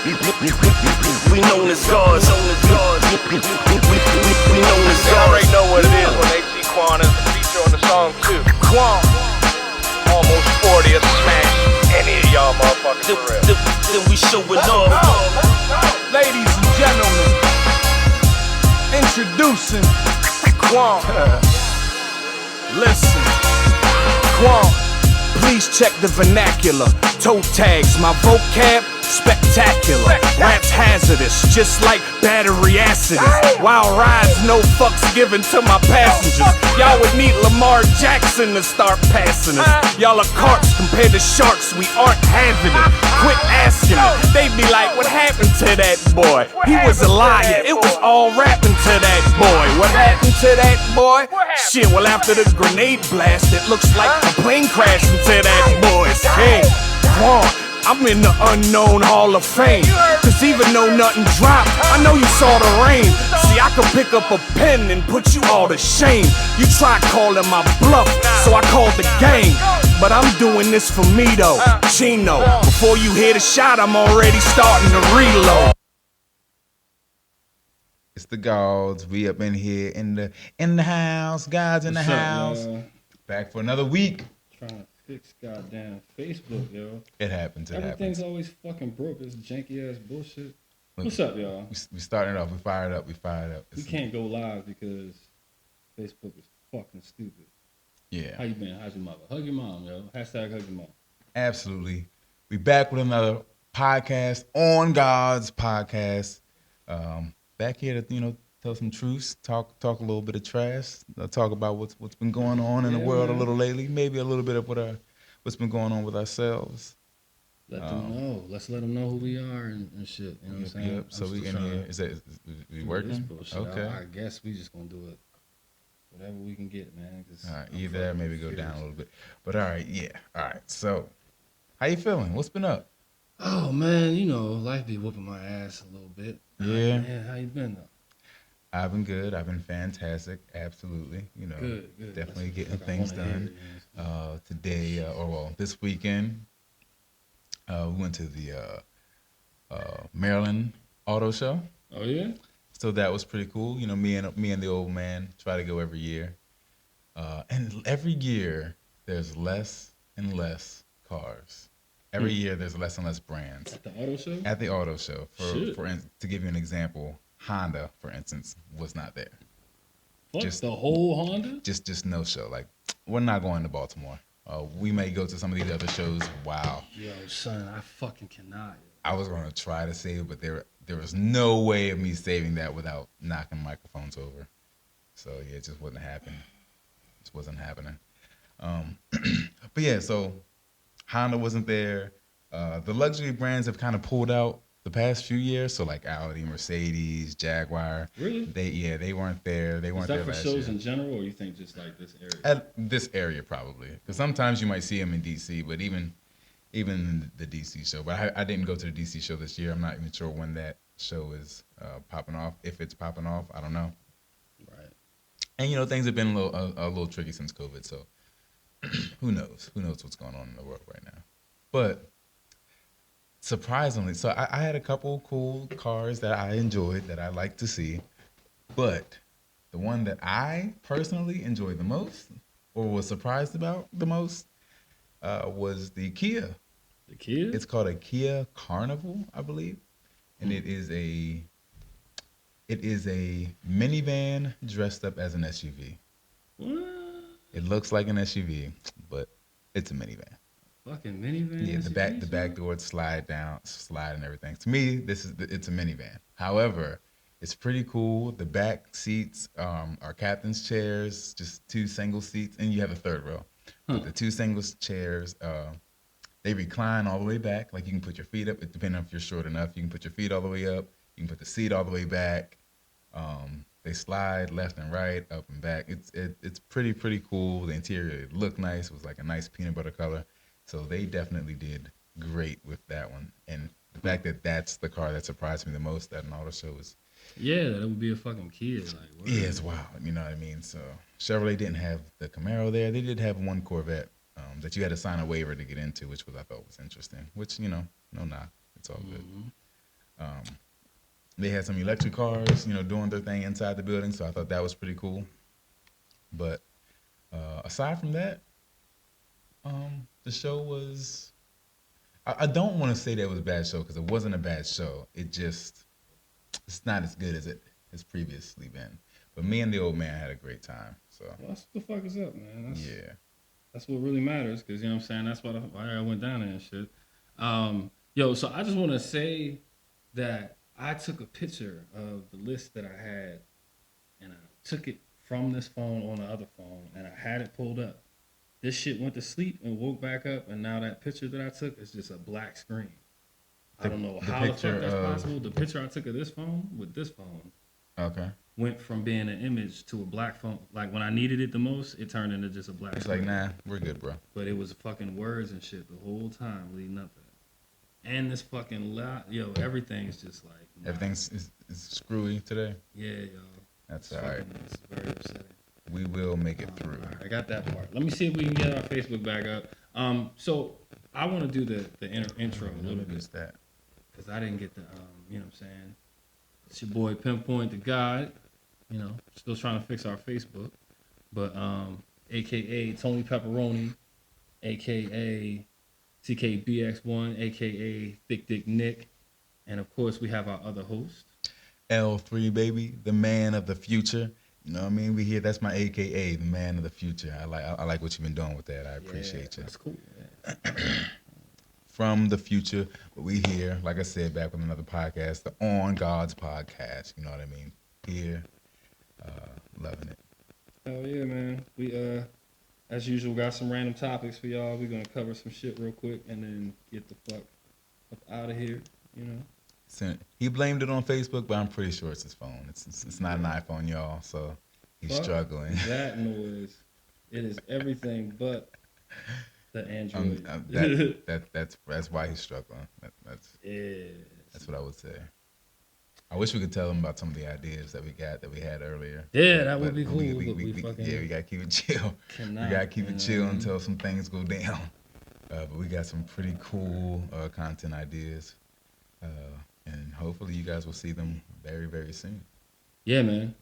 We known as Gawd. We known as You Gawd. already know what it is when they see Quan as a feature on the song too. Quan, almost 40, a smash. Any of y'all motherfuckers for real. Then we showing off. Ladies and gentlemen, introducing Quan. Listen, Quan, please check the vernacular. Toe tags, my vocab, spectacular. Rap's hazardous, just like battery acids. Wild rides, no fucks given to my passengers. Y'all would need Lamar Jackson to start passing us. Y'all are carts compared to sharks, we aren't having it. Quit asking it. They be like, what happened to that boy? He was a liar, it was all rapping to that boy. What happened to that boy? Shit, well after the grenade blast, it looks like a plane crashed into that boy's head. Quan, I'm in the unknown Hall of Fame. Cause even though nothing dropped, I know you saw the rain. See, I could pick up a pen and put you all to shame. You tried calling my bluff, so I called the gang. But I'm doing this for me though, Chino. Before you hear the shot, I'm already starting to reload. It's the Gawds. We up in here in the house. God's in the What's up, house. y'all? Back for another week. Trying to fix goddamn Facebook, yo. It happens. It Everything's happens. always fucking broke. This janky ass bullshit. What's up, y'all? We starting it off. We fired up. We can't go live because Facebook is fucking stupid. Yeah. How you been? How's your mother? Hug your mom, yo. Hashtag hug your mom. Absolutely. We back with another podcast on God's podcast. Back here to tell some truths, talk a little bit of trash, talk about what's been going on in the world a little lately, maybe a little bit of what's been going on with ourselves. Let them know. Let's let them know who we are and shit. You know what I'm saying? Yep. So we in here. Is we working? Bullshit. Okay. I guess we just gonna do it. Whatever we can get, man. All right. Either that, maybe go down a little bit. But all right. Yeah. All right. So, how you feeling? What's been up? Oh man, life be whooping my ass a little bit. Yeah. How you been though? I've been good. I've been fantastic. Absolutely. Good. Definitely That's getting what I things wanna done. hear, Today, this weekend, we went to the Maryland Auto Show. Oh yeah. So that was pretty cool. Me and the old man try to go every year. And every year there's less and less cars. Every year there's less and less brands. At the auto show? At the auto show. Shit. To give you an example, Honda, for instance, was not there. Fuck, Just the whole Honda? Just no show. Like, we're not going to Baltimore. We may go to some of these other shows. Wow. Yo, son, I fucking cannot. I was going to try to save it, but there was no way of me saving that without knocking microphones over. So, yeah, it just wasn't happening. Just wasn't happening. But, yeah, so Honda wasn't there. The luxury brands have kind of pulled out the past few years. So, like Audi, Mercedes, Jaguar. Really? They weren't there. They weren't Is there that for last shows year. in general, or you think just like this area? At this area, probably. Because sometimes you might see them in D.C., but even the D.C. show. But I didn't go to the D.C. show this year. I'm not even sure when that show is popping off. If it's popping off, I don't know. Right. And, things have been a little tricky since COVID, so who knows? Who knows what's going on in the world right now? But surprisingly, so I had a couple cool cars that I enjoyed, that I like to see. But the one that I personally enjoyed the most, or was surprised about the most, was the Kia. The Kia? It's called a Kia Carnival, I believe, and it is a minivan dressed up as an SUV. What? It looks like an SUV, but it's a minivan. Fucking minivan? Yeah, the back doors slide and everything. To me, it's a minivan. However, it's pretty cool. The back seats are captain's chairs, just two single seats, and you have a third row. But the two single chairs, they recline all the way back. Like, you can put your feet up, depending on if you're short enough. You can put your feet all the way up. You can put the seat all the way back. They slide left and right, up and back. It's pretty cool. The interior looked nice. It was like a nice peanut butter color. So they definitely did great with that one. And the fact that that's the car that surprised me the most at an auto show is... Yeah, that would be a fucking Kia. Like, what? Yeah, it's wild. You know what I mean? So Chevrolet didn't have the Camaro there. They did have one Corvette that you had to sign a waiver to get into, which I thought was interesting. Which, no knock. It's all good. They had some electric cars, doing their thing inside the building, so I thought that was pretty cool. But aside from that, the show was. I don't want to say that it was a bad show because it wasn't a bad show. It's not as good as it has previously been. But me and the old man had a great time. So Well, that's what the fuck is up, man. yeah. That's what really matters, because you know what I'm saying. That's why I went down there and shit. Yo, so I just want to say that I took a picture of the list that I had, and I took it from this phone on the other phone, and I had it pulled up. This shit went to sleep and woke back up, and now that picture that I took is just a black screen. I don't know how the fuck that's possible. The picture I took of this phone with this phone went from being an image to a black phone. Like when I needed it the most, it turned into just a black screen. It's like, nah, we're good, bro. But it was fucking words and shit the whole time leading up to that. And this fucking everything's just like... Nah. Everything's is screwy today? Yeah, yo. That's all right. It's very upsetting. We will make it through. All right, I got that part. Let me see if we can get our Facebook back up. So I want to do the intro a little bit. That? Because I didn't get the, you know what I'm saying? It's your boy Pinpoint the Gawd. Still trying to fix our Facebook. But, a.k.a. Tony Pepperoni, a.k.a. TKBX1, a.k.a. Thick Dick Nick. And, of course, we have our other host. L3, baby, the man of the future. You know what I mean? We here. That's my AKA, the man of the future. I like what you've been doing with that. I appreciate you. That's cool. Yeah. From the future, but we here, like I said, back with another podcast, the On God's podcast. You know what I mean? Here, loving it. Hell yeah, man. We as usual got some random topics for y'all. We're gonna cover some shit real quick and then get the fuck up out of here. So he blamed it on Facebook, but I'm pretty sure it's his phone. It's not an iPhone, y'all. So he's struggling. That noise. It is everything but the Android. That's why he's struggling. That's what I would say. I wish we could tell him about some of the ideas that we had earlier. Yeah, that would be cool. We gotta keep it chill. We gotta keep it chill until some things go down. But we got some pretty cool content ideas, and hopefully you guys will see them very, very soon. Yeah, man.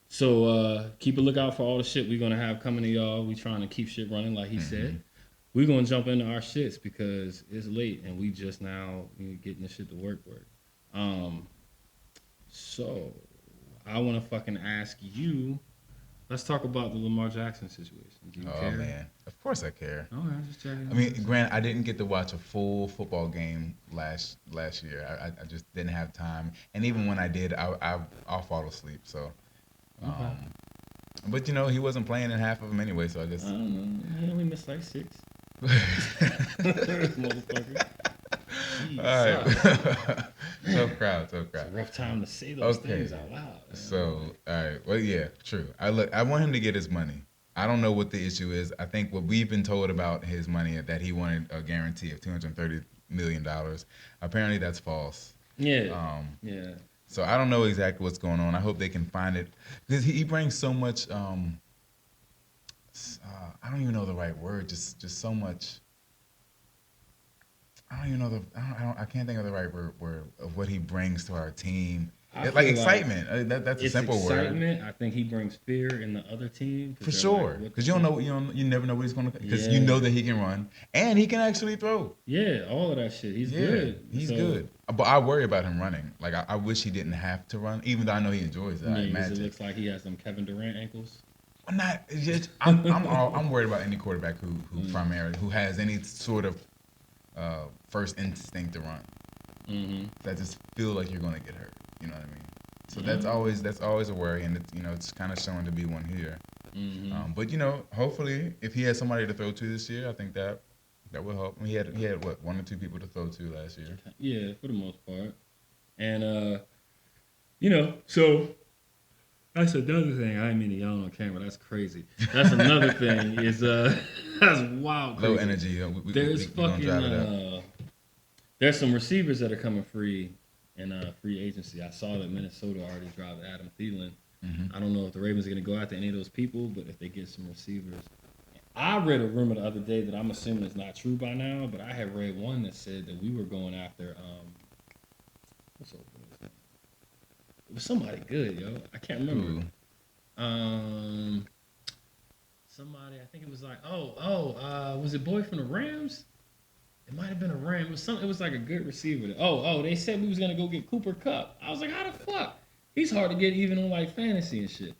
So keep a lookout for all the shit we're gonna have coming to y'all. We trying to keep shit running, like he said. We're gonna jump into our shits because it's late and we just now getting this shit to work. So I want to fucking ask you. Let's talk about the Lamar Jackson situation. Do you care? Oh man, of course I care. Okay, just checking. I mean, granted, I didn't get to watch a full football game last year. I just didn't have time, and even when I did, I'll fall asleep. So, but he wasn't playing in half of them anyway. So I guess I don't know. He only missed like 6. Motherfucker. All right. So proud. It's a rough time to say those things out loud. Man. So, all right. Well, yeah, true. I want him to get his money. I don't know what the issue is. I think what we've been told about his money is that he wanted a guarantee of $230 million. Apparently, that's false. Yeah. Yeah. So I don't know exactly what's going on. I hope they can find it because he brings so much. I don't even know the right word. Just so much. I don't even know I can't think of the right word of what he brings to our team. Like excitement. That's a simple excitement. word. I think he brings fear in the other team. For sure. Because you don't know. You never know what he's going to. Because you know that he can run and he can actually throw. Yeah, all of that shit. He's good. He's good. But I worry about him running. Like I wish he didn't have to run, even though I know he enjoys it. I imagine it looks like he has some Kevin Durant ankles. I'm not. I'm worried about any quarterback who primarily who has any sort of first instinct to run. Mm-hmm. That just feel like you're gonna get hurt. You know what I mean? So that's always a worry, and it's kind of showing to be one here. Mm-hmm. But hopefully, if he has somebody to throw to this year, I think that will help. He had what 1 or 2 people to throw to last year. Yeah, for the most part. And so that's another thing. I didn't mean to yell on camera. That's crazy. That's another thing. Is that's wild. Crazy. Low energy. There's fucking. There's some receivers that are coming free in free agency. I saw that Minnesota already dropped Adam Thielen. Mm-hmm. I don't know if the Ravens are going to go after any of those people, but if they get some receivers. I read a rumor the other day that I'm assuming is not true by now, but I had read one that said that we were going after What's up? It was somebody good, yo. I can't remember. Somebody. I think it was like, was it boy from the Rams? It might have been a Ram. It was some. It was like a good receiver. They said we was gonna go get Cooper Cup. I was like, how the fuck? He's hard to get even on like fantasy and shit.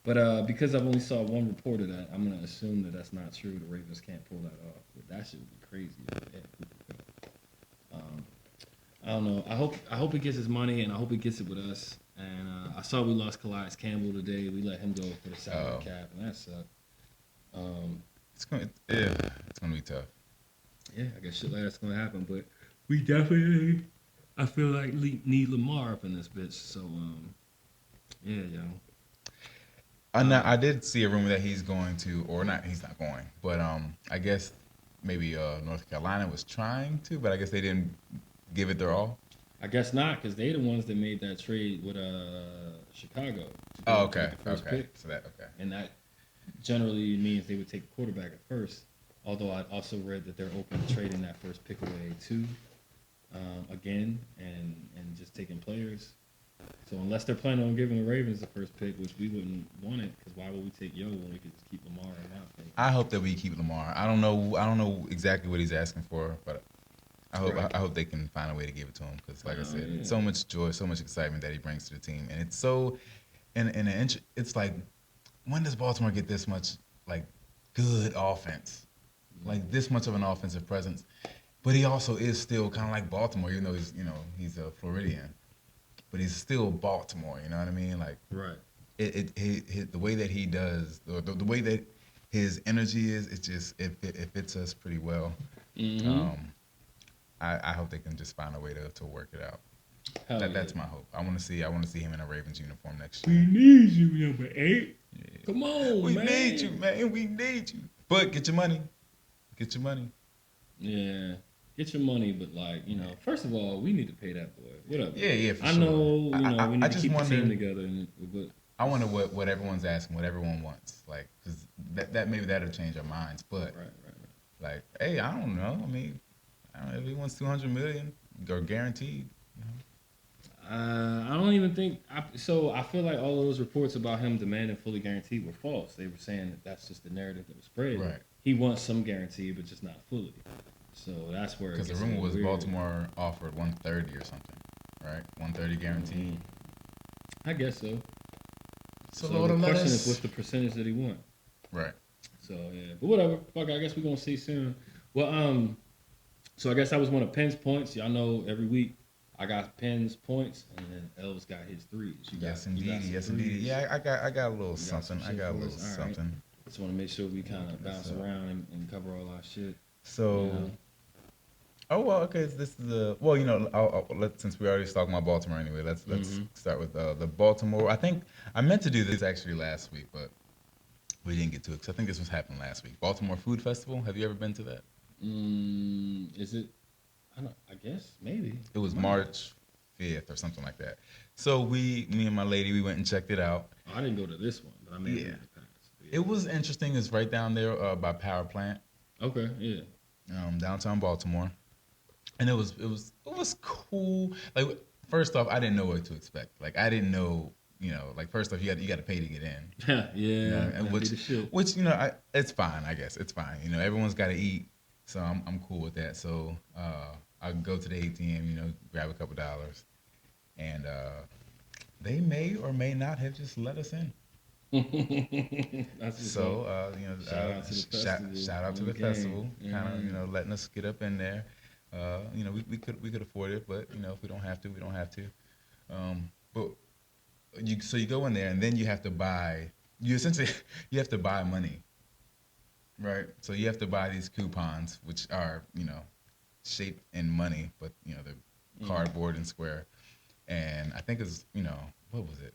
But because I've only saw one report of that, I'm gonna assume that that's not true. The Ravens can't pull that off. But that shit would be crazy. Yeah, Cooper Cup. I don't know. I hope he gets his money, and I hope he gets it with us. And I saw we lost Calais Campbell today. We let him go for the salary cap, and that sucked. It's gonna be tough. Yeah, I guess shit like that's gonna happen. But we definitely, I feel like need Lamar up in this bitch. So yeah, yo. I did see a rumor that he's going to, or not. He's not going, but I guess maybe North Carolina was trying to, but I guess they didn't give it their all. I guess not, because they the ones that made that trade with Chicago. Oh, okay, Pick. So that okay. And that generally means they would take a quarterback at first. Although I also read that they're open to trading that first pick away too, again, and just taking players. So unless they're planning on giving the Ravens the first pick, which we wouldn't want it, because why would we take Yo when we could just keep Lamar in my opinion? I hope that we keep Lamar. I don't know exactly what he's asking for, but I hope they can find a way to give it to him, because like I said, it's so much joy, so much excitement that he brings to the team, and it's so it's like, when does Baltimore get this much like good offense? Like this much of an offensive presence, but he also is still kind of like Baltimore, even though he's a Floridian, but he's still Baltimore. You know what I mean? Like right. The way that he does, the way that his energy is, it fits us pretty well. Mm-hmm. I hope they can just find a way to work it out. That's my hope. I want to see him in a Ravens uniform next year. We need you, number 8. Yeah. Come on, we man. need you, man. We need you. But get your money. Get your money. Yeah. Get your money, but first of all, we need to pay that boy. What up? Yeah, for I sure. know, we need to keep the team together. But I wonder what everyone's asking, what everyone wants. Like, because that maybe that'll change our minds. But right. Like, hey, I don't know. I mean, if he wants $200 million or guaranteed. I don't even think. I feel like all those reports about him demanding fully guaranteed were false. They were saying that that's just the narrative that was spread. Right. He wants some guarantee, but just not fully. So that's where. Because the rumor was weird. Baltimore offered 130 or something, right? 130 guaranteed. Mm-hmm. I guess so. So the question is, what's the percentage that he want? Right. So yeah, but whatever. Fuck, I guess we're gonna see soon. Well, so I guess I was one of Penn's points. Y'all know every week I got Penn's points, and then Elvis got his threes. Yes, indeed. Yeah, I got a little something. I got a little something. Right. Just want to make sure we kind of bounce around and cover all our shit. So. Oh well, okay. This is since we already talking about Baltimore anyway, let's start with the Baltimore. I think I meant to do this actually last week, but we didn't get to it because I think this was happening last week. Baltimore Food Festival. Have you ever been to that? Is it? I guess maybe. It was March 5th or something like that. So me and my lady, we went and checked it out. I didn't go to this one, but I made it pass. Yeah. It was interesting. It's right down there by Power Plant. Okay, yeah. Downtown Baltimore. And it was cool. Like, first off, I didn't know what to expect. Like, I didn't know, like, first off, you got to pay to get in. Yeah. Which it's fine. I guess it's fine. Everyone's got to eat, so I'm cool with that. So I go to the ATM, grab a couple dollars, and they may or may not have just let us in. So shout out to the festival, kind of letting us get up in there. We could afford it, but if we don't have to, we don't have to. But you go in there, and then you have to buy. You have to buy money, right? So you have to buy these coupons, which are shaped in money, but they're cardboard and square. And I think it's what was it?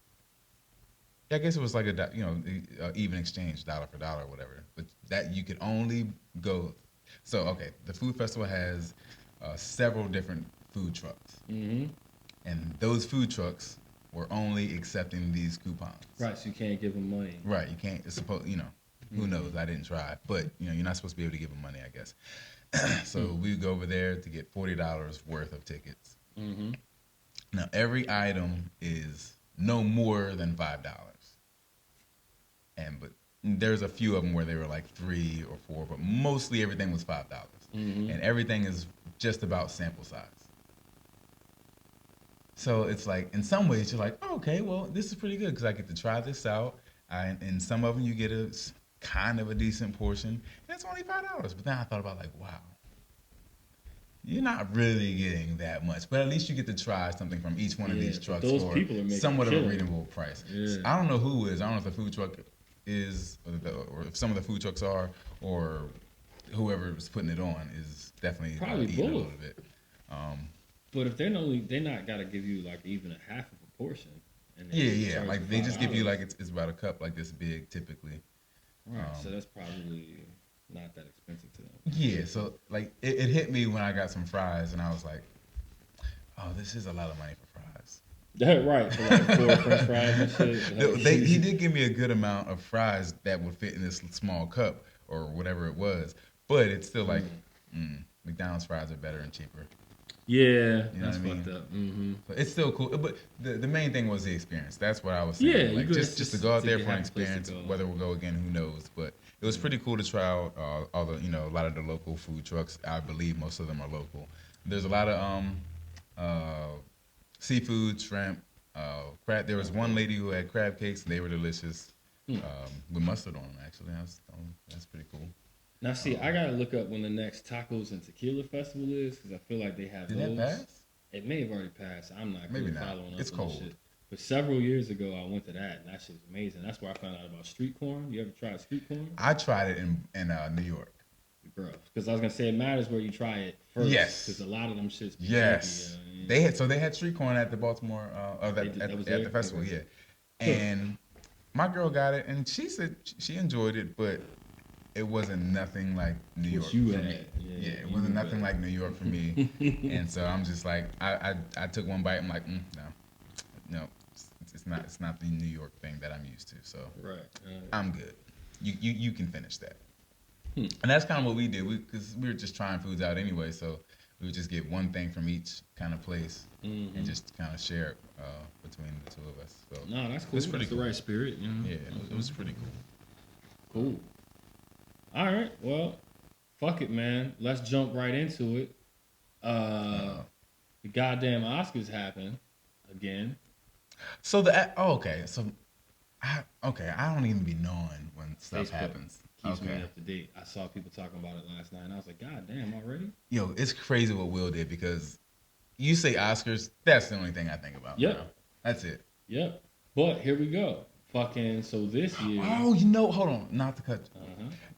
I guess it was like even exchange, dollar for dollar or whatever. But that you could only go. So okay, the food festival has several different food trucks, and those food trucks were only accepting these coupons. Right, so you can't give them money. Right, you can't. It's supposed, who knows? I didn't try, but you're not supposed to be able to give them money, I guess. So we go over there to get $40 worth of tickets. Now every item is no more than $5, but there's a few of them where they were like 3 or 4, but mostly everything was $5, and everything is just about sample size. So it's like, in some ways, you're like, oh, okay, well, this is pretty good because I get to try this out. And some of them you get a kind of a decent portion, and it's only $5. But then I thought about like, wow, you're not really getting that much, but at least you get to try something from each one of these trucks those for people are making somewhat of a killing. reasonable price. Yeah. I don't know who is. I don't know if the food truck is, or if some of the food trucks are, or whoever is putting it on is definitely Probably eating a both. little bit. But if they're not gotta give you like even a half of a portion. And then Yeah. charge Like you they just give you $5. like it's about a cup like this big typically. Right, so that's probably not that expensive to them. Yeah, so like it hit me when I got some fries and I was like, oh, this is a lot of money for fries. Right, for like 4 French fries and shit. He did give me a good amount of fries that would fit in this small cup or whatever it was, but it's still like McDonald's fries are better and cheaper. Yeah, You know that's what I mean? fucked up. Mm-hmm. But it's still cool. But the main thing was the experience. That's what I was saying. Yeah, you like go- just to go out to there get for an half a place to experience. go. Whether we'll go again, who knows? But it was pretty cool to try out all the a lot of the local food trucks. I believe most of them are local. There's a lot of seafood, shrimp, crab. There was one lady who had crab cakes, and they were delicious. With mustard on them, actually. That's pretty cool. Now, see, I gotta look up when the next Tacos and Tequila Festival is because I feel like they have Did those. that pass? It may have already passed. I'm not Maybe really not. following up It's on cold. this shit. But several years ago, I went to that, and that shit was amazing. That's where I found out about street corn. You ever tried street corn? I tried it in New York. Bro, because I was gonna say it matters where you try it first. Yes. Because a lot of them shits be Yes, junky, they had street corn at the Baltimore at the festival, yeah. And my girl got it, and she said she enjoyed it, but it wasn't nothing like New York What you for had. me. Yeah, It you wasn't had. nothing like New York for me, and so I'm just like I took one bite, I'm like no, it's not the New York thing that I'm used to, so Right. I'm good. You can finish that. And that's kind of what we did, because we were just trying foods out anyway, so we would just get one thing from each kind of place and just kind of share it between the two of us. So No, that's cool. It's pretty That's cool. the right spirit. You know? yeah, it was pretty cool. Cool. All right. Well, fuck it, man. Let's jump right into it. The goddamn Oscars happen again. So okay, so I don't even be knowing when stuff Facebook happens. Keeps me Okay, up to date. I saw people talking about it last night, and I was like, God damn, already? yo, it's crazy what Will did, because you say Oscars, that's the only thing I think about. Yep. bro. That's it. Yep. But here we go. Fucking, so this year. Oh, hold on, not to cut.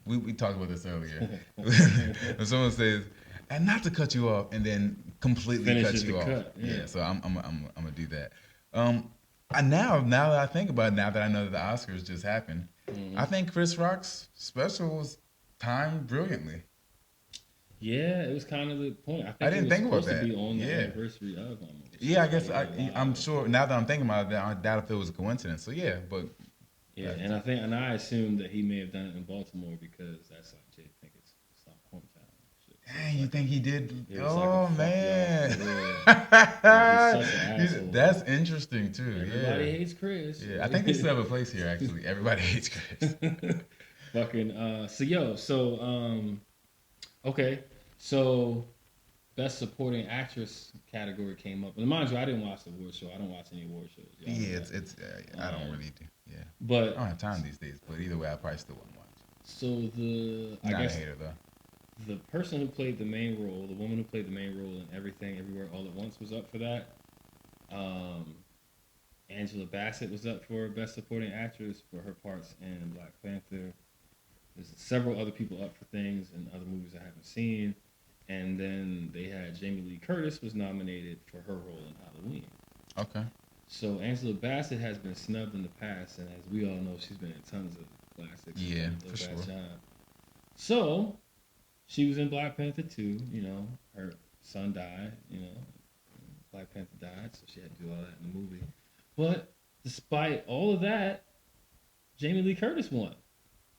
We talked about this earlier. When someone says, and not to cut you off, and then completely Finishes cut you the off. cut, yeah. So I'm gonna do that. Now that I think about it, now that I know that the Oscars just happened, I think Chris Rock's special was timed brilliantly. Yeah, it was kind of the point. I think I didn't it was think about supposed to that. be on the Yeah. anniversary of almost. Yeah, I guess Like, I'm sure now that I'm thinking about it, I doubt if it was a coincidence. So yeah, but Yeah, and I assumed that he may have done it in Baltimore because that's like Jay Pinkett's hometown. Shit. So dang, you think he did? it was like Oh a fuck man, y'all. He's such an asshole. that's interesting too. Everybody Yeah. hates Chris. Yeah, I think they still have a place here. Actually, everybody hates Chris. Fucking okay, so best supporting actress category came up, and mind you, I didn't watch the award show. I don't watch any award shows. Y'all know Yeah, that. it's I don't really do. Yeah, I But don't have time these days. But either way, I probably still wouldn't watch. so I Not guess a hater though. the person who played the main role, the woman who played the main role in Everything Everywhere All at Once, was up for that. Angela Bassett was up for Best Supporting Actress for her parts in Black Panther. There's several other people up for things in other movies I haven't seen. And then they had Jamie Lee Curtis was nominated for her role in Halloween. Okay. So Angela Bassett has been snubbed in the past, and as we all know, she's been in tons of classics. Yeah, and for done a bad sure. job. So she was in Black Panther 2. You know, her son died. You know, Black Panther died, so she had to do all that in the movie. But despite all of that, Jamie Lee Curtis won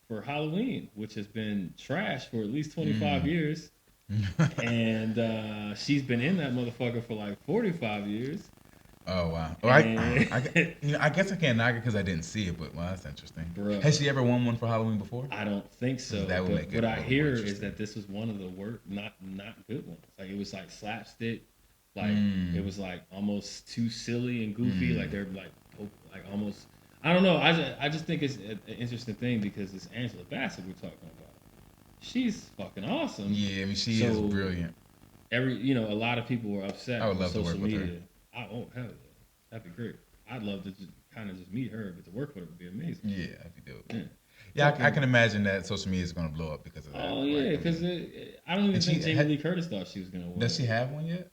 for Halloween, which has been trash for at least 25 years. And she's been in that motherfucker for like 45 years. Oh wow. Well, And- I guess I can't knock it because I didn't see it, but well, that's interesting. Bruh. Has she ever won one for Halloween before? I don't think so. That would But make it what a I little hear more is interesting. that this was one of the not good ones. Like it was like slapstick, like it was like almost too silly and goofy. Like they're like almost. I don't know. I just think it's an interesting thing because it's Angela Bassett we're talking about. She's fucking awesome. Yeah, I mean she is So, brilliant. A lot of people were upset I would on love to social work with her. media. Oh hell yeah, that'd be great. I'd love to just meet her, but to work with her would be amazing. Yeah, that'd be dope. Yeah. Yeah, I can imagine that social media is going to blow up because of that. Oh yeah, Like, because I don't even And think she Jamie had- Lee Curtis thought she was gonna win. does she have one yet?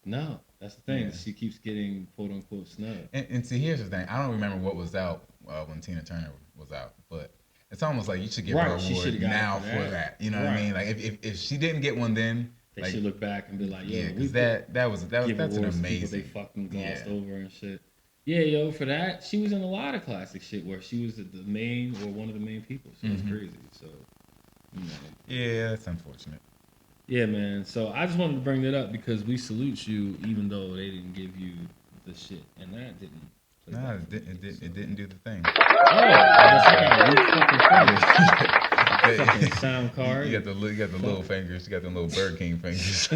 No, that's the thing. Yeah. She keeps getting quote unquote snubbed. And see, here's the thing. I don't remember what was out when Tina Turner was out, but it's almost like you should give her Right, an she award should've got it now for for that. that. You know what I Right. mean? Like if she didn't get one then, They like, should look back and be like, yo, yeah, we because that's give an awards to people amazing. they fucking glossed Yeah. over and shit. Yeah, yo, for that, she was in a lot of classic shit where she was the main or one of the main people. So it's crazy. So, you know. Yeah, that's unfortunate. Yeah, man. So I just wanted to bring that up because we salute you, even though they didn't give you the shit, and that didn't. play No, back it didn't. It didn't do the thing. Oh, I guess I got weak fucking fingers. Fucking sound card. You got the little fingers. You got the little Burger King fingers.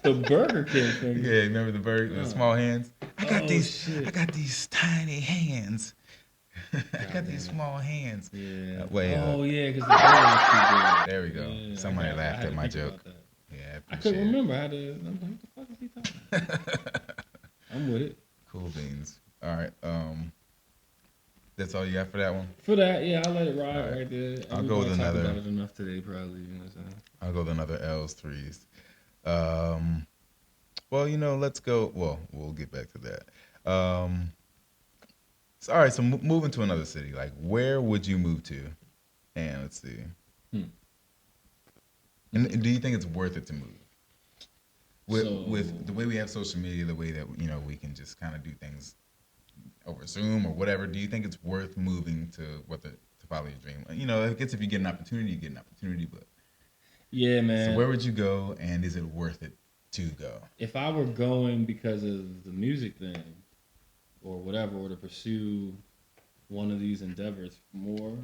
The Burger King fingers. Yeah, remember the small hands? I got shit. I got these tiny hands. I got these small hands. Yeah. Wait, Oh yeah, because the burger was too big. there we go. Yeah, Somebody I laughed had at to my think joke. about that. Yeah, I appreciate couldn't it. remember. I had to. I'm like, what the fuck is he talking about? I'm with it. Cool beans. All right. That's all you got for that one. For that, yeah, I'll let it ride All right. right there. I'll go with Everybody talked another- about it enough today, probably. You know what I'm saying? I'll go with another L's, threes. Well, let's go. Well, we'll get back to that. So, all right. So moving to another city, like where would you move to? And let's see. And do you think it's worth it to move? With the way we have social media, the way that we can just kind of do things over Zoom or whatever. Do you think it's worth moving to follow your dream? I guess if you get an opportunity, you get an opportunity. But Yeah, man. so where would you go, and is it worth it to go? If I were going because of the music thing or whatever, or to pursue one of these endeavors more,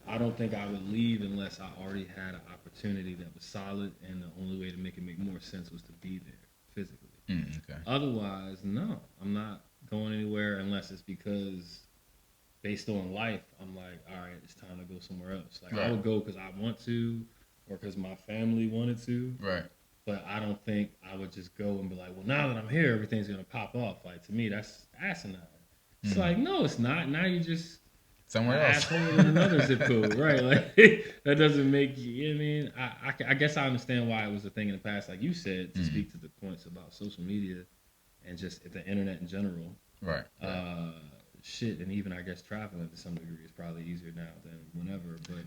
I don't think I would leave unless I already had an opportunity that was solid, and the only way to make it make more sense was to be there physically. Okay. Otherwise, no, I'm not going anywhere unless it's because based on life, I'm like, all right, it's time to go somewhere else. Like I Right. would go because I want to or because my family wanted to. Right. But I don't think I would just go and be like, well, now that I'm here, everything's gonna pop off. Like to me, that's asinine. It's like, no, it's not. Now you just Somewhere an else. asshole in another zip code, right? Like that doesn't make you. You know what I mean, I guess I understand why it was a thing in the past, like you said, to speak to the points about social media and just the internet in general. Right. Shit, and even I guess traveling to some degree is probably easier now than whenever. But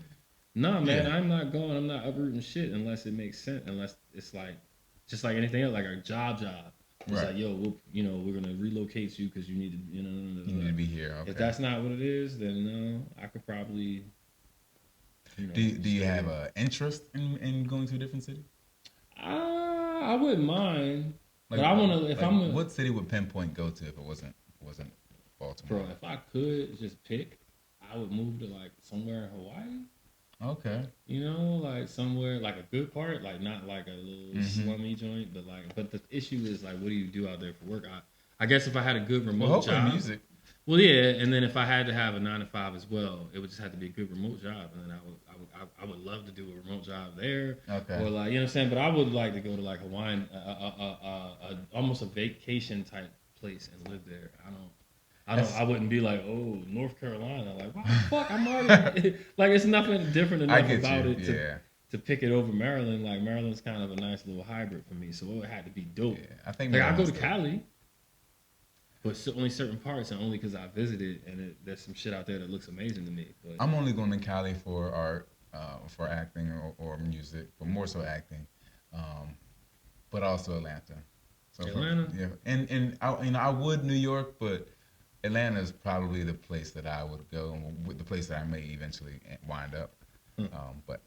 no, man, Yeah. I'm not going. I'm not uprooting shit unless it makes sense. Unless it's like just like anything else, like a job. It's Right. like, yo, we're gonna relocate you because you need to, You need to be here. Okay. If that's not what it is, then no, I could probably. Do you have an interest in going to a different city? I wouldn't mind, Like, but I want to. If like, I'm what city would Pinpoint go to if it wasn't Baltimore? bro, if I could just pick, I would move to like somewhere in Hawaii. Okay. Like somewhere like a good part, like not like a little slummy joint, but the issue is like, what do you do out there for work? I guess if I had a good remote Well, hopefully job, music. well, yeah, and then if I had to have a 9 to 5 as well, it would just have to be a good remote job, and then I would love to do a remote job there, Okay. or like, you know what I'm saying. But I would like to go to like Hawaiian, almost a vacation type place and live there. I wouldn't be like, oh, North Carolina. Like, why the fuck? I'm already like, it's nothing different I enough get about you. it to pick it over Maryland. Like, Maryland's kind of a nice little hybrid for me, so it would have to be dope. Yeah, I think Like, I go to Maryland's dope. Cali, but only certain parts, and only because I visited, and there's some shit out there that looks amazing to me. But I'm only going to Cali for art, for acting or music, but more so acting, but also Atlanta. So Atlanta? and I would New York, but Atlanta is probably the place that I would go, and the place that I may eventually wind up. But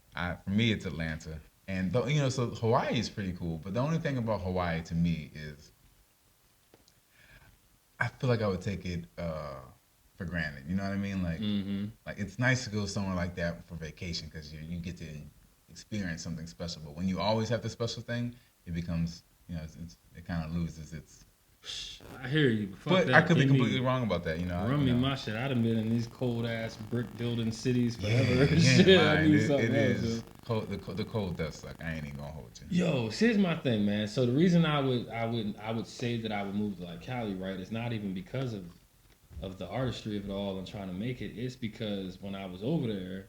for me, it's Atlanta, and so Hawaii is pretty cool. But the only thing about Hawaii to me is I feel like I would take it for granted. You know what I mean? Like it's nice to go somewhere like that for vacation because you get to experience something special. But when you always have the special thing, it becomes it kind of loses its. I hear you. Fuck But that. I could be Give me- completely wrong about that. Run me my shit. I done been in these cold ass brick building cities forever. Yeah, Shit, I man, need it something else. is cold. The cold does suck. I ain't even gonna hold you. Yo, here's my thing, man. So the reason I would say that I would move to like Cali, right? Is not even because of the artistry of it all and trying to make it. It's because when I was over there,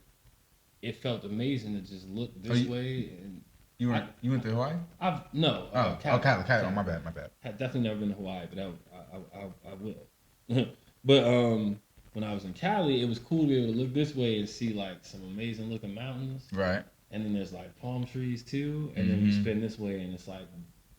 it felt amazing to just look this way. And you went to Hawaii? No. Cali. Oh, my bad. I've definitely never been to Hawaii, but I will. But when I was in Cali, it was cool to be able to look this way and see like some amazing looking mountains. Right. And then there's like palm trees too. And then you spin this way and it's like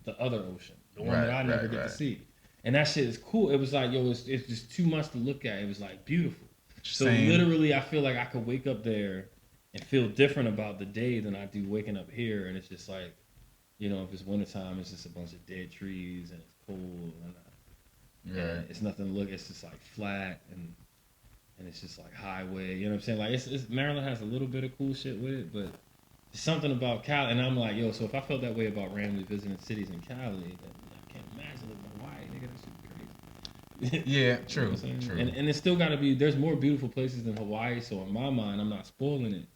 the other ocean, the one that I never get to see. And that shit is cool. It was like, yo, it's just too much to look at. It was like beautiful. So literally, I feel like I could wake up there and feel different about the day than I do waking up here. And it's just like, if it's wintertime, it's just a bunch of dead trees and it's cold. And it's nothing to look. It's just like flat and it's just like highway. You know what I'm saying? Like it's Maryland has a little bit of cool shit with it, but there's something about Cali. And I'm like, yo, so if I felt that way about randomly visiting cities in Cali, then I can't imagine living in Hawaii, nigga. That shit be crazy. Yeah, true. True. And it's still got to be. There's more beautiful places than Hawaii. So in my mind, I'm not spoiling it.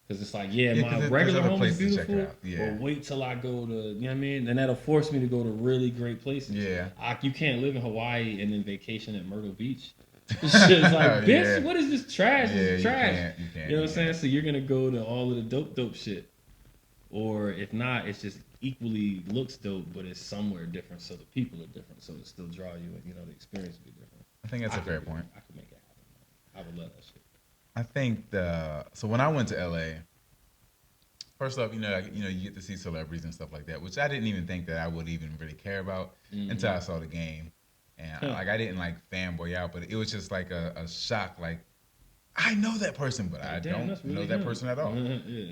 Because it's like, my regular home is beautiful, but wait till I go to, you know what I mean? And that'll force me to go to really great places. Yeah. You can't live in Hawaii and then vacation at Myrtle Beach. This shit's like, bitch, what is this trash? It's trash. You can't, you know what I'm saying? So you're going to go to all of the dope shit. Or if not, it's just equally looks dope, but it's somewhere different. So the people are different. So it still draw you and, the experience will be different. I think that's a fair point. I could make it happen. I would love that shit. I think so when I went to LA, first off, you get to see celebrities and stuff like that, which I didn't even think that I would even really care about until I saw the game, and I didn't like fanboy out, but it was just like a shock, like I know that person, but I don't know that person at all.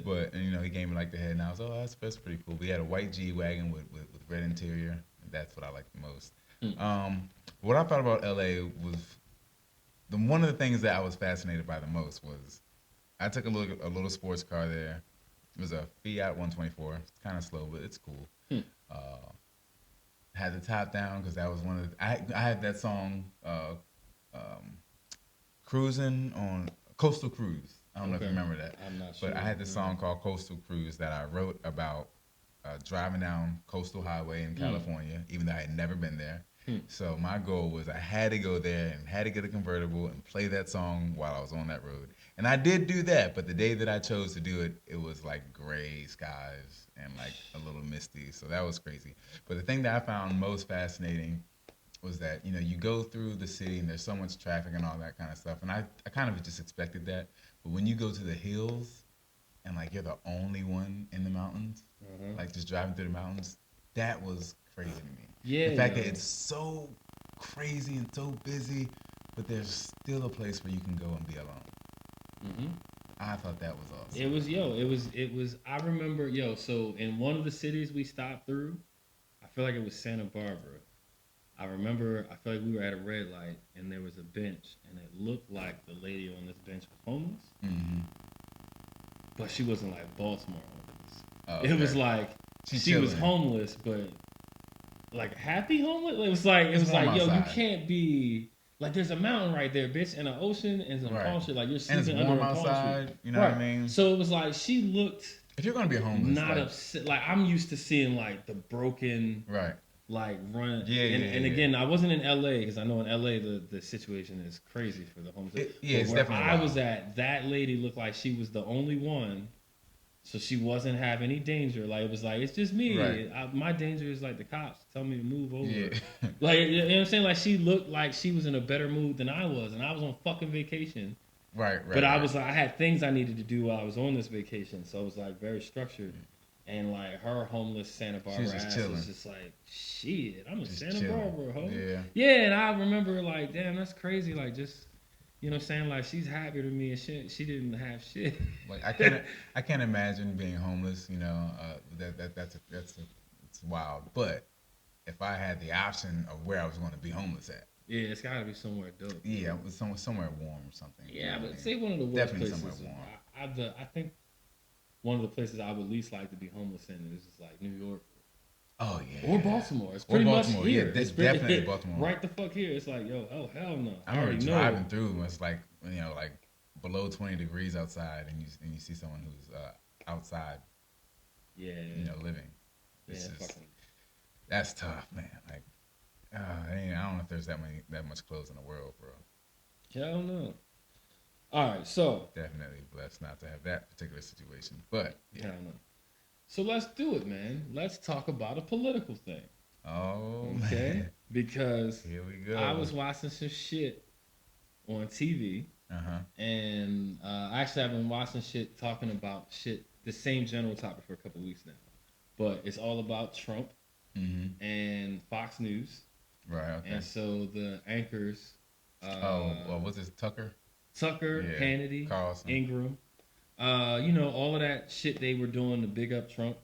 But he gave me like the head, and I was that's pretty cool. We had a white G wagon with red interior, and that's what I liked the most. What I thought about LA was. One of the things that I was fascinated by the most was I took a little sports car there. It was a Fiat 124. It's kind of slow, but it's cool. Had the top down because that was one of the, I had that song Cruising on Coastal Cruise. I don't know if you remember that. I'm not sure. But I had this song called Coastal Cruise that I wrote about driving down Coastal Highway in California, even though I had never been there. So my goal was I had to go there and had to get a convertible and play that song while I was on that road. And I did do that, but the day that I chose to do it, it was like gray skies and like a little misty. So that was crazy. But the thing that I found most fascinating was that, you go through the city and there's so much traffic and all that kind of stuff. And I kind of just expected that. But when you go to the hills and like you're the only one in the mountains, like just driving through the mountains, that was crazy to me. Yeah, the fact that it's so crazy and so busy, but there's still a place where you can go and be alone. I thought that was awesome. It was. I remember, so in one of the cities we stopped through, I feel like it was Santa Barbara. I feel like we were at a red light and there was a bench and it looked like the lady on this bench was homeless. But she wasn't like Baltimore homeless. It was like she was homeless, but like happy homeless. It was like you can't be like there's a mountain right there, bitch, and an ocean and some palm shit. Like you're sleeping under a palm outside, tree. You know what I mean? So it was like she looked. If you're gonna be homeless, not upset. Like I'm used to seeing like the broken, like run. And again, I wasn't in LA because I know in LA the situation is crazy for the homeless. It's where definitely. I was at, that lady looked like she was the only one. So she wasn't having any danger. Like, it was like, it's just me. My danger is like the cops tell me to move over. Like, you know what I'm saying? Like, she looked like she was in a better mood than I was. And I was on fucking vacation. But I was like, I had things I needed to do while I was on this vacation. So it was like very structured. And like her homeless Santa Barbara ass was just like, shit, I'm in Santa Barbara, ho. Yeah, and I remember like, damn, that's crazy. Like, just... You know what I'm saying? Like, she's happier than me and shit. She didn't have shit. Like, I can't imagine being homeless. It's wild. But if I had the option of where I was going to be homeless at, Yeah, it's got to be somewhere dope. Yeah, it was somewhere warm or something. Yeah, You know what I but mean? say one of the worst Definitely places. somewhere warm. I think one of the places I would least like to be homeless in is just like New York Oh yeah. or Baltimore. It's Or pretty Baltimore. much here. Yeah, It's definitely Baltimore. right the fuck here. It's like, yo, oh hell no. I remember already know. driving through and it's like, you know, like below 20 degrees outside, and you see someone who's outside, Yeah, you know, living. yeah, It's just, fucking. that's tough, man. Like, I don't know if there's that much clothes in the world, bro. Hell no. All right, so Definitely blessed not to have that particular situation, but yeah. hell no. So let's do it, man. Let's talk about a political thing. Oh Okay, man, because here we go. I was watching some shit on TV, and actually I've been watching shit talking about shit, the same general topic for a couple weeks now, but it's all about Trump and Fox News, Right. Okay. and so the anchors, what's this, Tucker? Tucker, Yeah, Hannity, Carlson. Ingram, you know, all of that shit they were doing to big up Trump.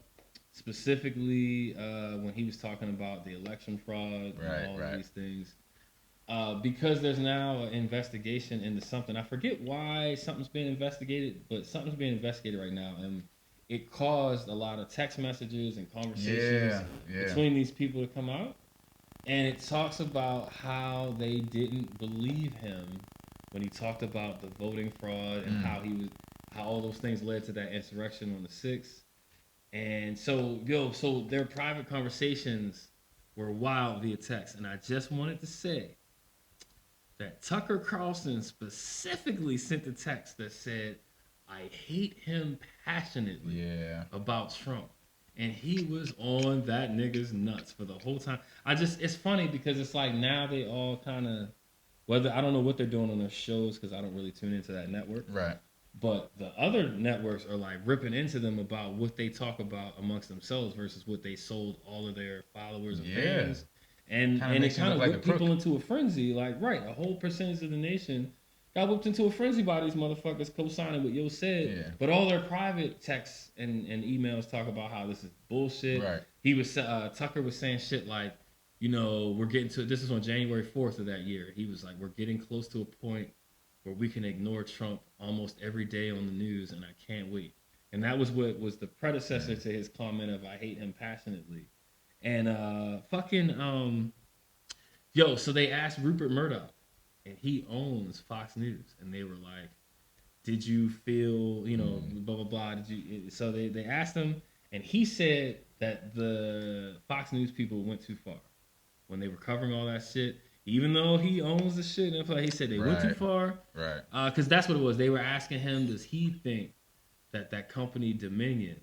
Specifically, when he was talking about the election fraud and all of these things, because there's now an investigation into something. I forget why something's being investigated, but something's being investigated right now, and it caused a lot of text messages and conversations between these people to come out. And it talks about how they didn't believe him when he talked about the voting fraud and how all those things led to that insurrection on the 6th. And so their private conversations were wild via text. And I just wanted to say that Tucker Carlson specifically sent a text that said, I hate him passionately about Trump. And he was on that nigga's nuts for the whole time. It's funny because it's like now they all kind of, I don't know what they're doing on their shows because I don't really tune into that network. Right. But the other networks are like ripping into them about what they talk about amongst themselves versus what they sold all of their followers and fans. And it kind of whipped people into a frenzy. Like, right, a whole percentage of the nation got whipped into a frenzy by these motherfuckers co-signing what Yo said. Yeah. But all their private texts and emails talk about how this is bullshit. Right. He was Tucker was saying shit like, you know, we're getting to, this is on January 4th of that year. He was like, we're getting close to a point where we can ignore Trump almost every day on the news, and I can't wait. And that was what was the predecessor to his comment of I hate him passionately. And so they asked Rupert Murdoch, and he owns Fox News, and they were like, did you feel, you know, blah, blah, blah, so they asked him, and he said that the Fox News people went too far when they were covering all that shit. Even though he owns the shit, he said they went too far. Right. Because that's what it was. They were asking him, does he think that company Dominion,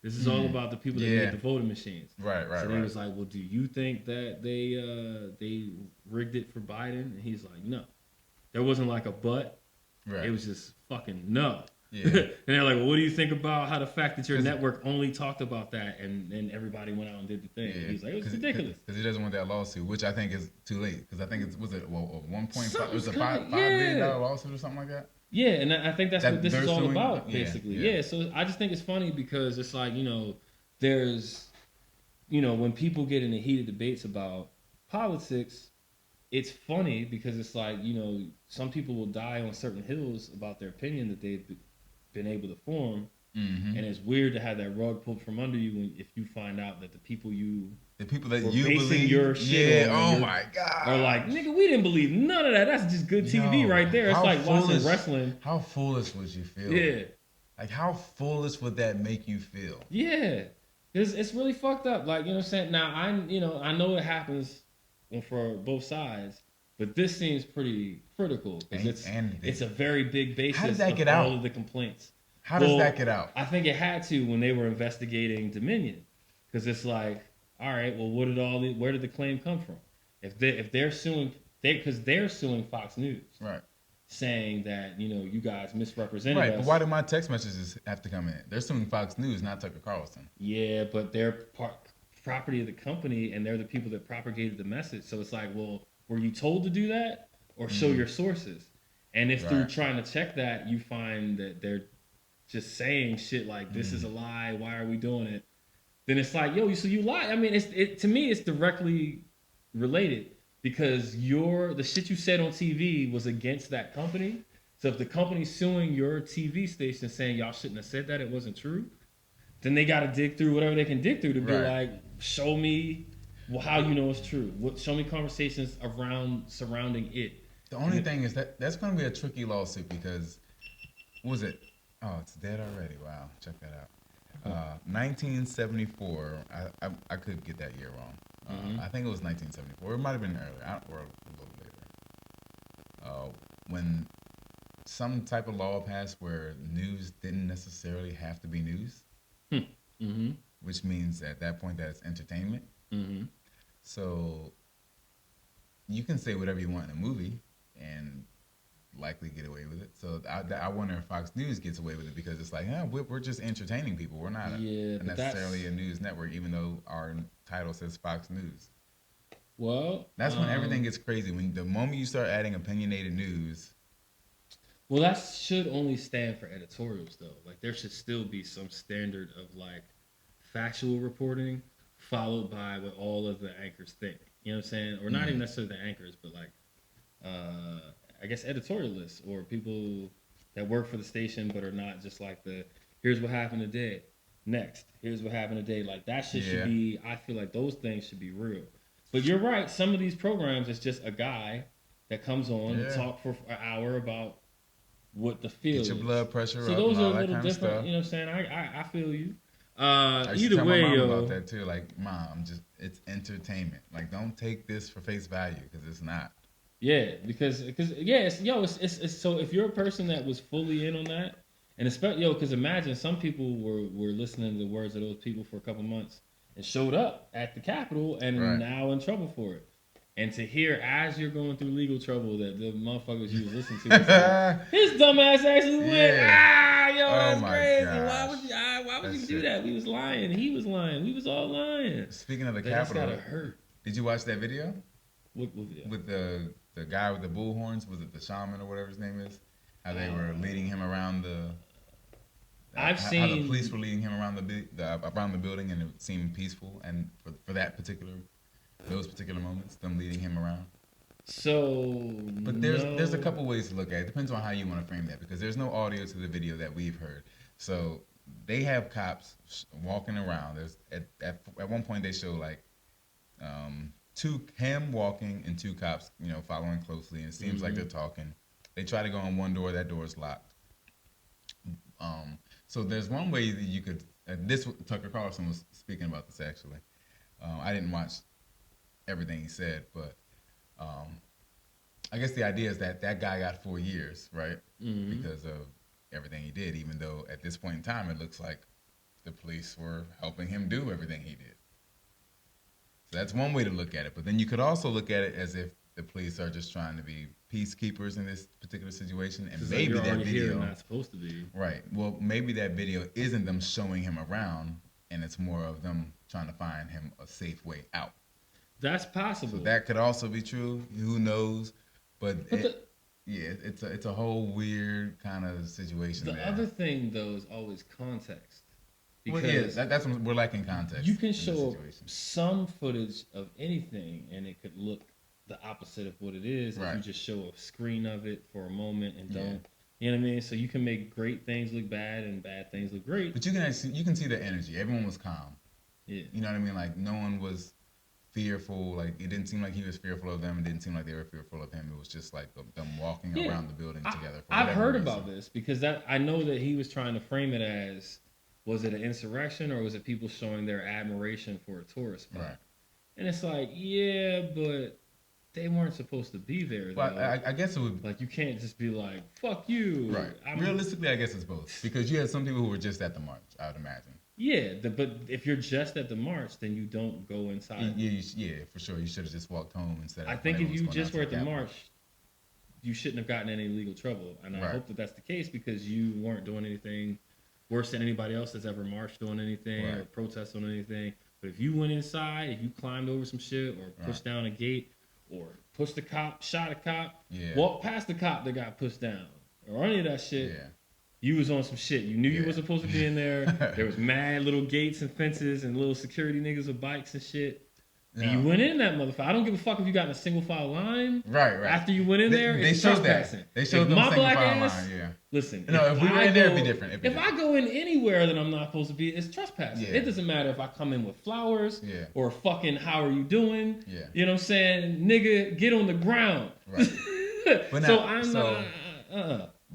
this is all about the people that made the voting machines. Right. So they was like, well, do you think that they rigged it for Biden? And he's like, no. There wasn't like a but. Right. It was just fucking no. Yeah. And they're like, well, what do you think about how the fact that your network only talked about that and then everybody went out and did the thing? Yeah. He's like, it was ridiculous. Because he doesn't want that lawsuit, which I think is too late. Because I think it was a $1.5, it was a $5 billion lawsuit or something like that. Yeah, and I think that's what this is all about, basically. Yeah, so I just think it's funny because it's like, you know, there's, you know, when people get into heated debates about politics, it's funny because it's like, you know, some people will die on certain hills about their opinion that they've been able to form, and it's weird to have that rug pulled from under you if you find out that the people that you believe your shit on, my god, are like, nigga, we didn't believe none of that. That's just good TV right there. It's like watching wrestling. How foolish would you feel? Yeah, like how foolish would that make you feel? Yeah, it's really fucked up. Like, you know what I'm saying? Now I know it happens for both sides. But this seems pretty critical because it's a very big basis of all of the complaints. How does that get out? I think it had to when they were investigating Dominion, because it's like, all right, well, where did the claim come from? If they're suing, because they're suing Fox News, right, saying that, you know, you guys misrepresented us. Right, but why do my text messages have to come in? They're suing Fox News, not Tucker Carlson. Yeah, but they're property of the company, and they're the people that propagated the message. So it's like, well, were you told to do that or show your sources? And if through trying to check that, you find that they're just saying shit like, this is a lie, why are we doing it? Then it's like, yo, so you lie. I mean, to me, it's directly related. because the shit you said on TV was against that company. So if the company's suing your TV station saying y'all shouldn't have said that, it wasn't true, then they got to dig through whatever they can dig through to be like, show me how you know it's true. Show me conversations surrounding it. The only thing is that's going to be a tricky lawsuit because, what was it? Oh, it's dead already. Wow, check that out. 1974. I could get that year wrong. I think it was 1974. It might have been earlier or a little later. When some type of law passed where news didn't necessarily have to be news, which means at that point that it's entertainment. So you can say whatever you want in a movie and likely get away with it. So I wonder if Fox News gets away with it because it's like, we're just entertaining people. We're not necessarily a news network, even though our title says Fox News. Well, that's when everything gets crazy. When the moment you start adding opinionated news. Well, that should only stand for editorials, though. Like, there should still be some standard of like factual reporting followed by what all of the anchors think. You know what I'm saying? Or not even necessarily the anchors, but like, I guess editorialists or people that work for the station but are not just like here's what happened today. Next, here's what happened today. Like, that shit should be, I feel like those things should be real. But you're right. Some of these programs, it's just a guy that comes on and talk for an hour about what the feel is. Get your blood pressure so up. Those and are all a that little kind different. Of stuff. You know what I'm saying? I feel you. I used Either to tell way, my mom yo. about that too. Like, Mom, it's entertainment. Like, don't take this for face value because it's not. Yeah, because it's so if you're a person that was fully in on that, and especially because imagine some people were listening to the words of those people for a couple months and showed up at the Capitol and are now in trouble for it. And to hear as you're going through legal trouble that the motherfuckers you was listening to, was like, his dumb ass actually went, that's crazy. Gosh. Why would you do that? We was lying. He was lying. We was all lying. Speaking of the That's Capitol, gotta hurt. Did you watch that video? What video? With the guy with the bull horns, was it the shaman or whatever his name is? How they were leading him around how the police were leading him around the building, and it seemed peaceful. And for those particular moments, them leading him around. But there's a couple ways to look at it. Depends on how you want to frame that, because there's no audio to the video that we've heard. So they have cops walking around. There's at one point they show like him walking and two cops, following closely, and it seems like they're talking. They try to go in one door, that door is locked. So there's one way that you could. Tucker Carlson was speaking about this actually. I didn't watch everything he said, but I guess the idea is that guy got 4 years, right? Because of everything he did, even though at this point in time it looks like the police were helping him do everything he did. So that's one way to look at it. But then you could also look at it as if the police are just trying to be peacekeepers in this particular situation, and maybe that video not supposed to be right. Well, maybe that video isn't them showing him around, and it's more of them trying to find him a safe way out. That's possible. So that could also be true. Who knows? But it's a whole weird kind of situation. The other thing though is always context. Because that's when we're lacking context. You can show some footage of anything, and it could look the opposite of what it is if you just show a screen of it for a moment and don't. You know what I mean? So you can make great things look bad and bad things look great. But you can see the energy. Everyone was calm. Yeah. You know what I mean? Like, no one was fearful. Like, it didn't seem like he was fearful of them. It didn't seem like they were fearful of him. It was just like them walking around the building together. I've heard about this because I know that he was trying to frame it as, was it an insurrection or was it people showing their admiration for a tourist spot? Right. And it's like, yeah, but they weren't supposed to be there. Well, I guess it would. Like, you can't just be like, fuck you. Right. Realistically, I guess it's both. Because you had some people who were just at the march, I would imagine. Yeah, but if you're just at the march, then you don't go inside. Yeah, for sure. You should have just walked home instead of. I think if you just were at the march, you shouldn't have gotten any legal trouble. And I hope that that's the case because you weren't doing anything worse than anybody else that's ever marched on anything or protested on anything. But if you went inside, if you climbed over some shit or pushed down a gate or pushed a cop, shot a cop, walked past the cop that got pushed down or any of that shit, you was on some shit. You knew you were supposed to be in there. There was mad little gates and fences and little security niggas with bikes and shit. And you went in that motherfucker. I don't give a fuck if you got in a single file line. Right. After you went in there, they it's showed trespassing. that. They showed if them my single black file ass, line. Yeah. Listen. No, if we were in there, it'd be different. If I go in anywhere that I'm not supposed to be, it's trespassing. Yeah. It doesn't matter if I come in with flowers or fucking how are you doing? Yeah. You know what I'm saying? Nigga, get on the ground. Right. But so now, I'm not.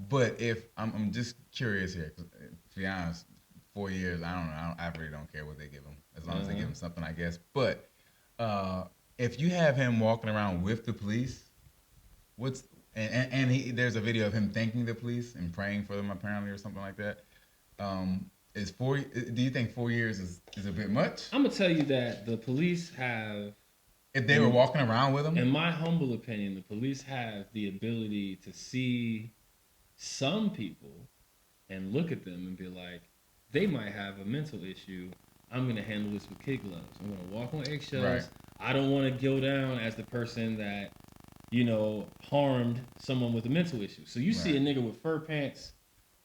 But if I'm just curious here, 'cause, to be honest, 4 years, I don't know. I really don't care what they give him, as long as they give him something, I guess. But if you have him walking around with the police, there's a video of him thanking the police and praying for them apparently or something like that. Do you think 4 years is a bit much? I'm gonna tell you that the police have. If they were walking around with him? In my humble opinion, the police have the ability to see some people and look at them and be like, they might have a mental issue. I'm going to handle this with kid gloves. I'm going to walk on eggshells. Right. I don't want to go down as the person that, harmed someone with a mental issue. So you see a nigga with fur pants,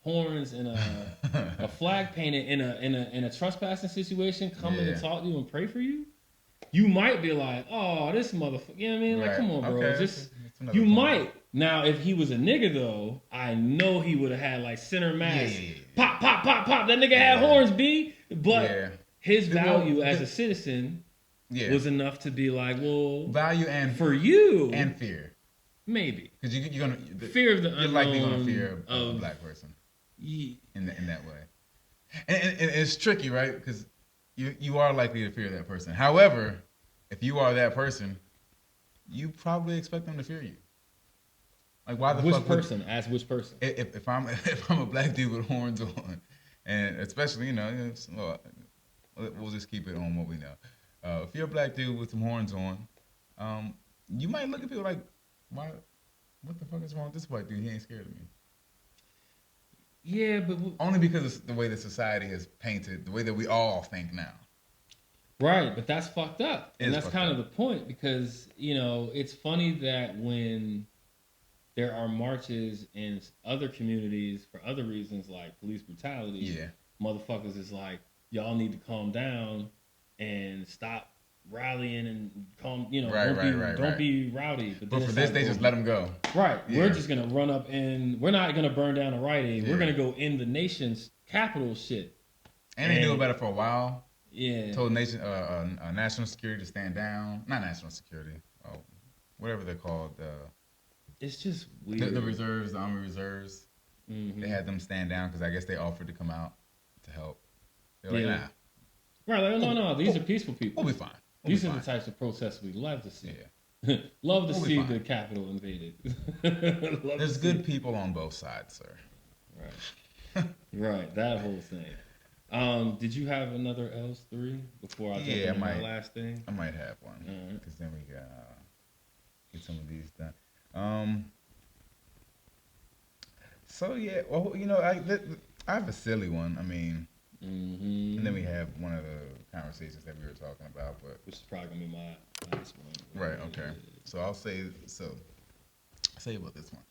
horns, and a flag painted in a trespassing situation coming to talk to you and pray for you. You might be like, oh, this motherfucker. You know what I mean? Like, come on, bro. Okay. You might. Now, if he was a nigga, though, I know he would have had, like, center mass. Yeah. Pop, pop, pop, pop. That nigga had horns, B. But his value as a citizen was enough to be like, well. Value and. For you. And fear. Maybe. Because you're going to. Fear of the unknown. You're likely going to fear a black person. Yeah. In that way. And it's tricky, right? Because you are likely to fear that person. However, if you are that person, you probably expect them to fear you. Like, why the fuck? Which person? Ask which person. If I'm a black dude with horns on, and especially we'll just keep it on what we know. If you're a black dude with some horns on, you might look at people like, why? What the fuck is wrong with this white dude? He ain't scared of me. Yeah, but only because it's the way that society is painted, the way that we all think now. Right, but that's fucked up, and that's kind of the point, because it's funny that when there are marches in other communities for other reasons like police brutality, motherfuckers is like, y'all need to calm down and stop rallying and calm. Don't be rowdy. But for this, they just let them go. Right. Yeah. We're just gonna run up and we're not gonna burn down a Rite Aid. Yeah. We're gonna go in the nation's capital shit. And they knew about it for a while. Yeah. Told national security to stand down. Not national security. Oh, whatever they're called. It's just weird. The reserves, the army reserves. Mm-hmm. They had them stand down because I guess they offered to come out to help. They're like, nah. Right. Like, no. These are peaceful people. We'll be fine. These are the types of protests we love to see. Yeah. Love to see the Capitol invaded. There's good people on both sides, sir. Right. Right. That whole thing. Did you have another L's 3 before I jump into my last thing? I might have one. Because then we can get some of these done. So yeah, well, I have a silly one. I mean, and then we have one of the conversations that we were talking about, but which is probably gonna be my last one. Right. Okay. So I'll say about this one.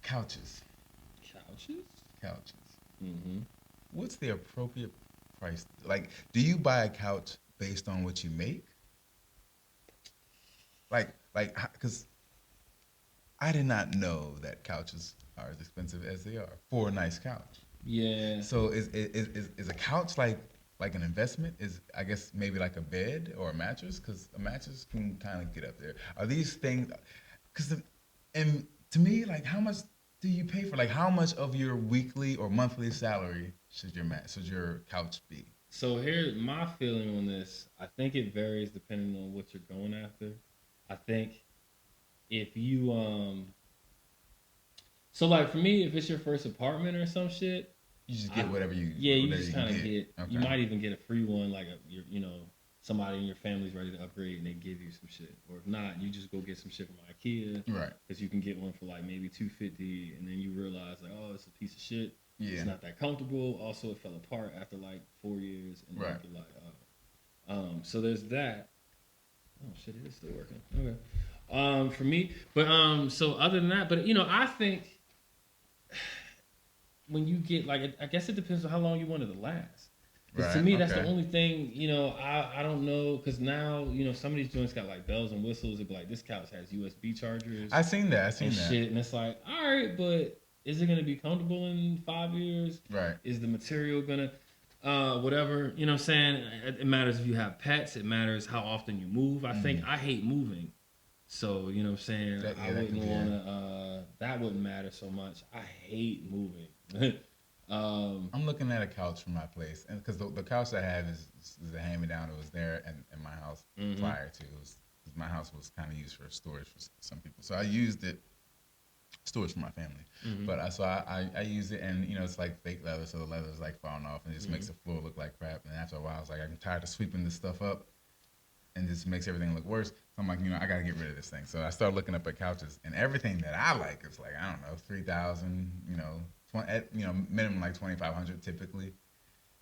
Couches. Mm-hmm. What's the appropriate price? Like, do you buy a couch based on what you make? Like, because I did not know that couches are as expensive as they are for a nice couch. Yeah. So is a couch like an investment? Is, I guess, maybe like a bed or a mattress? Because a mattress can kind of get up there. Are these things? And to me, like, how much do you pay for? Like, how much of your weekly or monthly salary should your couch be? So here's my feeling on this. I think it varies depending on what you're going after. I think if you so like for me, if it's your first apartment or some shit, you just get whatever you you just kind of get. Okay. You might even get a free one, like somebody in your family's ready to upgrade and they give you some shit. Or if not, you just go get some shit from IKEA, right? Because you can get one for like maybe $250, and then you realize like, oh, it's a piece of shit. Yeah, it's not that comfortable. Also, it fell apart after like 4 years, and then you're like, oh. So there's that. Oh shit, it is still working. Okay. For me, but so other than that, but I think when you get like, I guess it depends on how long you want it to last. Because to me, that's the only thing, I don't know. Because now, some of these joints got like bells and whistles. It'd be like, this couch has USB chargers. I seen that. Shit. And it's like, all right, but is it going to be comfortable in 5 years? Right. Is the material going to, whatever, you know what I'm saying? It matters if you have pets. It matters how often you move. I think I hate moving. So, you know what I'm saying? I wouldn't want to, that wouldn't matter so much. I hate moving. I'm looking at a couch from my place, and because the couch I have is a hand-me-down. It was there in my house prior to. My house was kind of used for storage for some people, so I used it storage for my family. But I use it, and it's like fake leather, so the leather is like falling off, and it just makes the floor look like crap. And after a while, I was like, I'm tired of sweeping this stuff up, and just makes everything look worse. So I'm like, I gotta get rid of this thing. So I started looking up at couches, and everything that I like is like, I don't know, 3,000, minimum like 2,500 typically.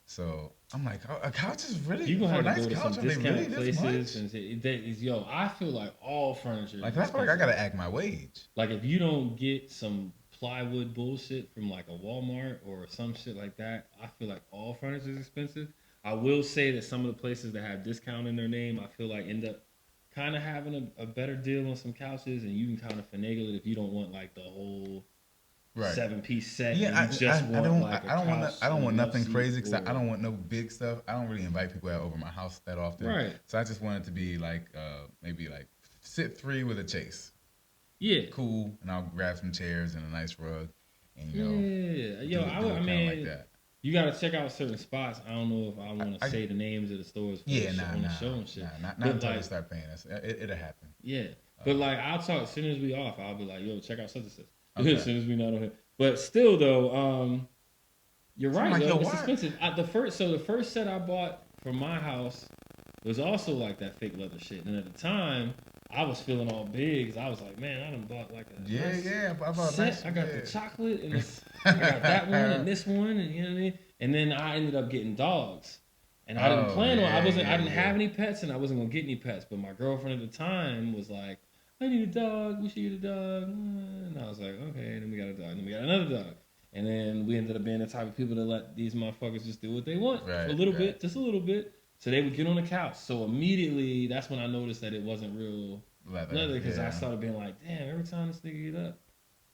So I'm like, a couch is really you gonna for have a to nice go couch. to Are some they really discount this places much? and say, I feel like all furniture. Like I feel like I gotta act my wage. Like if you don't get some plywood bullshit from like a Walmart or some shit like that, I feel like all furniture is expensive. I will say that some of the places that have discount in their name, I feel like end up kind of having a better deal on some couches, and you can kind of finagle it if you don't want like the whole 7-piece set. Yeah, I don't want nothing crazy because or, I don't want no big stuff. I don't really invite people out over my house that often. Right. So I just want it to be like maybe like sit 3 with a chase. Yeah. Cool, and I'll grab some chairs and a nice rug, and I mean, like that. You gotta check out certain spots. I don't know if I want to say the names of the stores on the show and shit. Not until they start paying us. It'll happen. Yeah, but like I'll talk as soon as we off. I'll be like, yo, check out such and such. Okay. As soon as we not on here. But still though, you're right. Like, it's expensive. The first set I bought for my house was also like that fake leather shit. And at the time, I was feeling all big because I was like, man, I done bought like a I bought set. I got the chocolate and I got that one and this one, and you know what I mean. And then I ended up getting dogs, and I didn't plan on. I didn't have any pets, and I wasn't gonna get any pets. But my girlfriend at the time was like, I need a dog. We should get a dog. And I was like, okay. And then we got a dog. And then we got another dog. And then we ended up being the type of people that let these motherfuckers just do what they want for a little bit, just a little bit. So they would get on the couch. So immediately, that's when I noticed that it wasn't real leather because I started being like, damn, every time this nigga get up,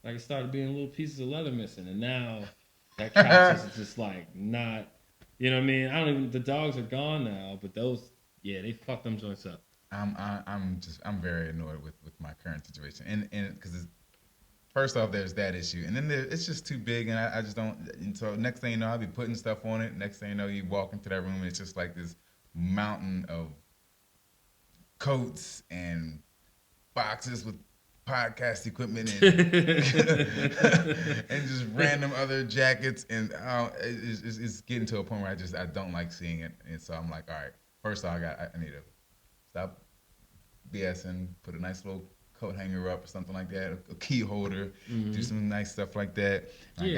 like it started being little pieces of leather missing. And now that couch is just like not, you know what I mean? The dogs are gone now, but those, they fucked them joints up. I'm very annoyed with my current situation, and because first off there's that issue, and then it's just too big, and I just don't. And so next thing you know, I'll be putting stuff on it. Next thing you know, you walk into that room, and it's just like this mountain of coats and boxes with podcast equipment and and just random other jackets, and it's getting to a point where I don't like seeing it, and so I'm like, all right, first off, I need to stop BSing, put a nice little coat hanger up or something like that, a key holder, do some nice stuff like that. I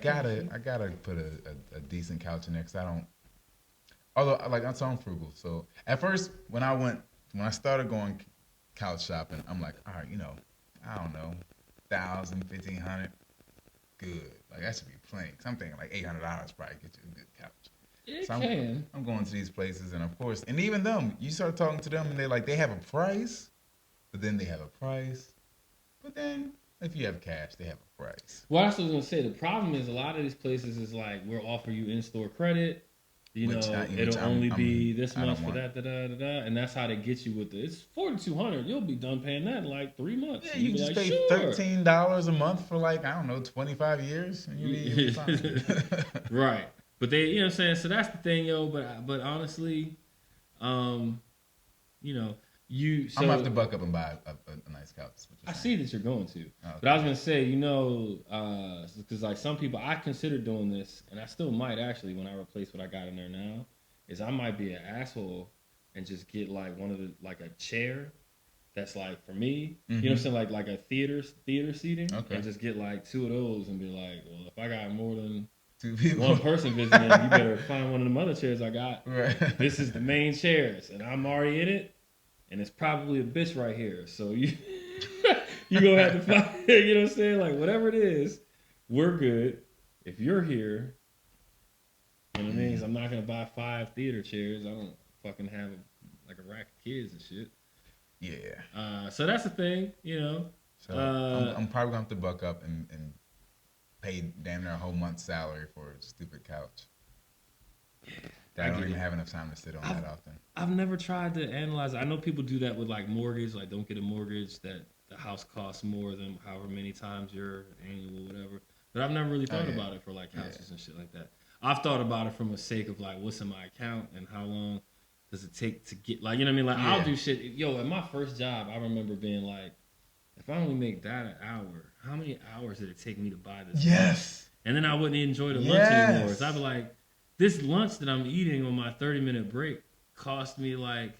gotta put a decent couch in there because I don't. Although I'm frugal, so at first when I started going couch shopping, I'm like, all right, I don't know, 1,000, 1,500, good. Like that should be plenty. Cause I'm thinking like $800 probably get you a good couch. I'm going to these places, and of course, and even them, you start talking to them, and they're like, they have a price, but then they have a price, but then if you have cash, they have a price. Well, that's what I was gonna say. The problem is a lot of these places is like we'll offer you in-store credit. It'll only be this much for that, and that's how they get you with it. It's $4,200. You'll be done paying that in like 3 months. Yeah, you just pay $13 a month for like 25 years, and you'll be fine. Right. But they, you know what I'm saying? So that's the thing, yo. But honestly, I'm gonna have to buck up and buy a nice couch. I see that you're going to. Okay. But I was gonna say, because like some people, I consider doing this, and I still might actually when I replace what I got in there now, is I might be an asshole and just get like one of the a chair that's like for me, you know what I'm saying, like a theater seating, and just get like 2 of those and be like, well, if I got more than 2 people, one person visiting, you better find one of them other chairs I got. Right. This is the main chairs, and I'm already in it, and it's probably a bitch right here. So you gonna have to find, you know what I'm saying? Like whatever it is, we're good. If you're here, You know what I mean? So I'm not gonna buy 5 theater chairs. I don't fucking have like a rack of kids and shit. Yeah. So that's the thing, you know. So I'm probably gonna have to buck up and pay damn near a whole month's salary for a stupid couch. I don't even have enough time to sit on that often. I've never tried to analyze it. I know people do that with like mortgage, like don't get a mortgage that the house costs more than however many times your annual whatever. But I've never really thought about it for like couches and shit like that. I've thought about it from a sake of like what's in my account and how long does it take to get like, you know what I mean? Like I'll do shit. Yo, at my first job, I remember being like, if I only make that an hour, how many hours did it take me to buy this? Yes. Lunch? And then I wouldn't enjoy the lunch anymore. So I'd be like, this lunch that I'm eating on my 30-minute break cost me like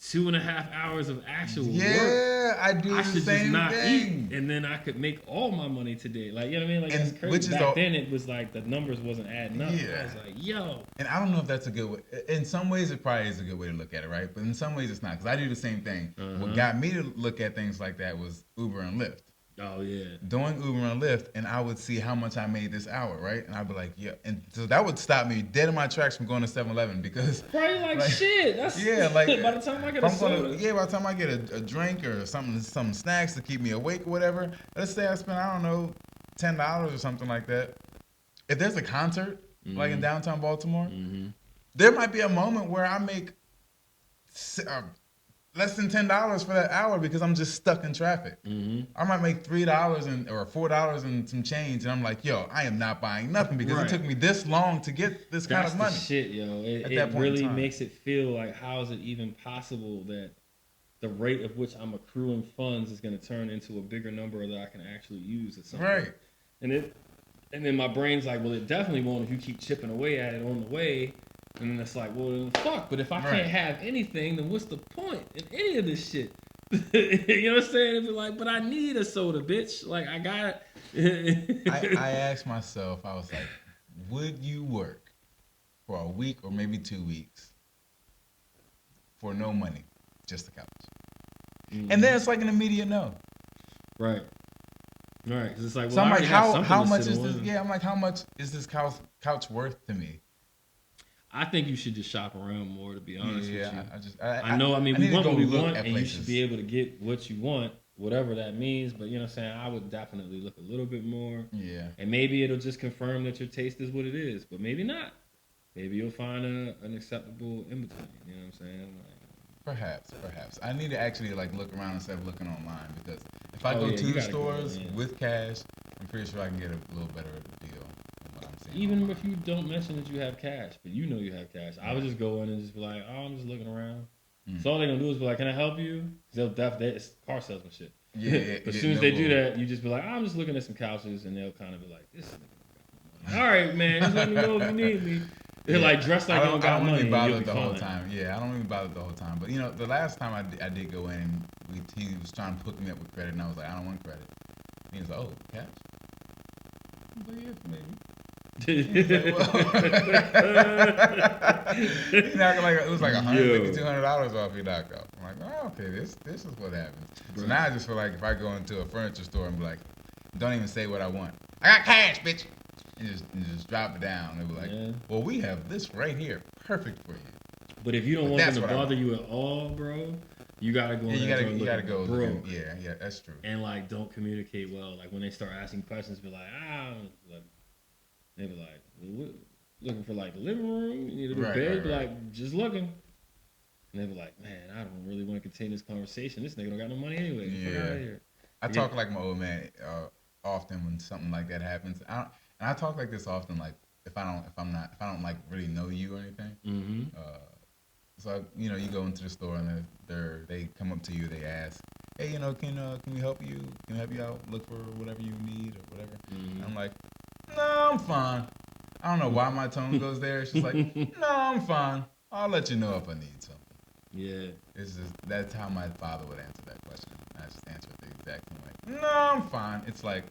2.5 hours of actual work. Yeah, I do I the should same just not thing. eat, and then I could make all my money today. Like, you know what I mean? Like, And that's crazy. which is Back then, it was like the numbers wasn't adding up. Yeah. I was like, yo. And I don't know if that's a good way. In some ways, it probably is a good way to look at it, right? But in some ways, it's not. Because I do the same thing. What got me to look at things like that was Uber and Lyft. Oh, yeah. Doing Uber and Lyft, and I would see how much I made this hour, right? And I'd be like, yeah. And so that would stop me dead in my tracks from going to 7-Eleven because... Probably like shit. That's, yeah, like... by the time I get a soda. by the time I get a drink or some snacks to keep me awake or whatever, let's say I spend, I don't know, $10 or something like that. If there's a concert, like in downtown Baltimore, there might be a moment where I make... less than $10 for that hour because I'm just stuck in traffic. I might make $3 or $4 and some change, and I'm like, yo, I am not buying nothing because it took me this long to get this kind of money. That's the shit, yo. It really makes it feel like, how is it even possible that the rate of which I'm accruing funds is going to turn into a bigger number that I can actually use at some point. And then my brain's like, well, it definitely won't if you keep chipping away at it on the way. And then it's like, well, then fuck. But if I can't have anything, then what's the point in any of this shit? You know what I'm saying? It'd be like, but I need a soda, bitch. Like, I got I asked myself, I was like, would you work for a week or maybe 2 weeks for no money, just the couch? And then it's like an immediate no. Right. Right. Because it's like, well, so I'm like, how much is on. this? Yeah, I'm like, how much is this couch worth to me? I think you should just shop around more, to be honest with you. I know, I mean, we want what we want, and places. you should be able to get what you want, whatever that means. But, you know what I'm saying? I would definitely look a little bit more. Yeah. And maybe it'll just confirm that your taste is what it is, but maybe not. Maybe you'll find an acceptable in between. You know what I'm saying? Like, Perhaps. I need to actually like look around instead of looking online because if I go to the stores with cash, I'm pretty sure I can get a little better deal. Even if you don't mention that you have cash, but you know you have cash, I would just go in and just be like, oh, I'm just looking around. So all they're gonna do is be like, can I help you? Because they'll definitely, it's car salesman shit. As soon as they do that, you just be like, I'm just looking at some couches, and they'll kind of be like, this nigga. All right, man, just let me know if you need me. They're like dressed like they don't got money. I don't really bother the whole time. Yeah, I don't really bother the whole time. But you know, the last time I did go in, he was trying to hook me up with credit, and I was like, I don't want credit. And he was like, oh, cash? But yeah, maybe. It was like $150, $200 off your knocked off. I'm like, oh, okay, this is what happens. So now I just feel like if I go into a furniture store and be like, don't even say what I want. I got cash, bitch. And just drop it down. They'll be like, well, we have this right here, perfect for you. But if you don't want them to bother you at all, bro, you gotta go. Yeah, you gotta go. Broke. Yeah, that's true. And like, don't communicate well. Like when they start asking questions, be like, they be like, well, looking for like the living room, you need a new bed. Be like, just looking. And they be like, man, I don't really want to continue this conversation. This nigga don't got no money anyway. Get out of here. I talk like my old man often when something like that happens. I talk like this often, like if I don't like really know you or anything. So you know, you go into the store and they come up to you, they ask, hey, you know, can we help you? Can we help you out? Look for whatever you need or whatever. And I'm like, no, I'm fine. I don't know why my tone goes there. It's just like, no, I'm fine. I'll let you know if I need something. Yeah. It's just, that's how my father would answer that question. I just answer it the exact same way. No, I'm fine. It's like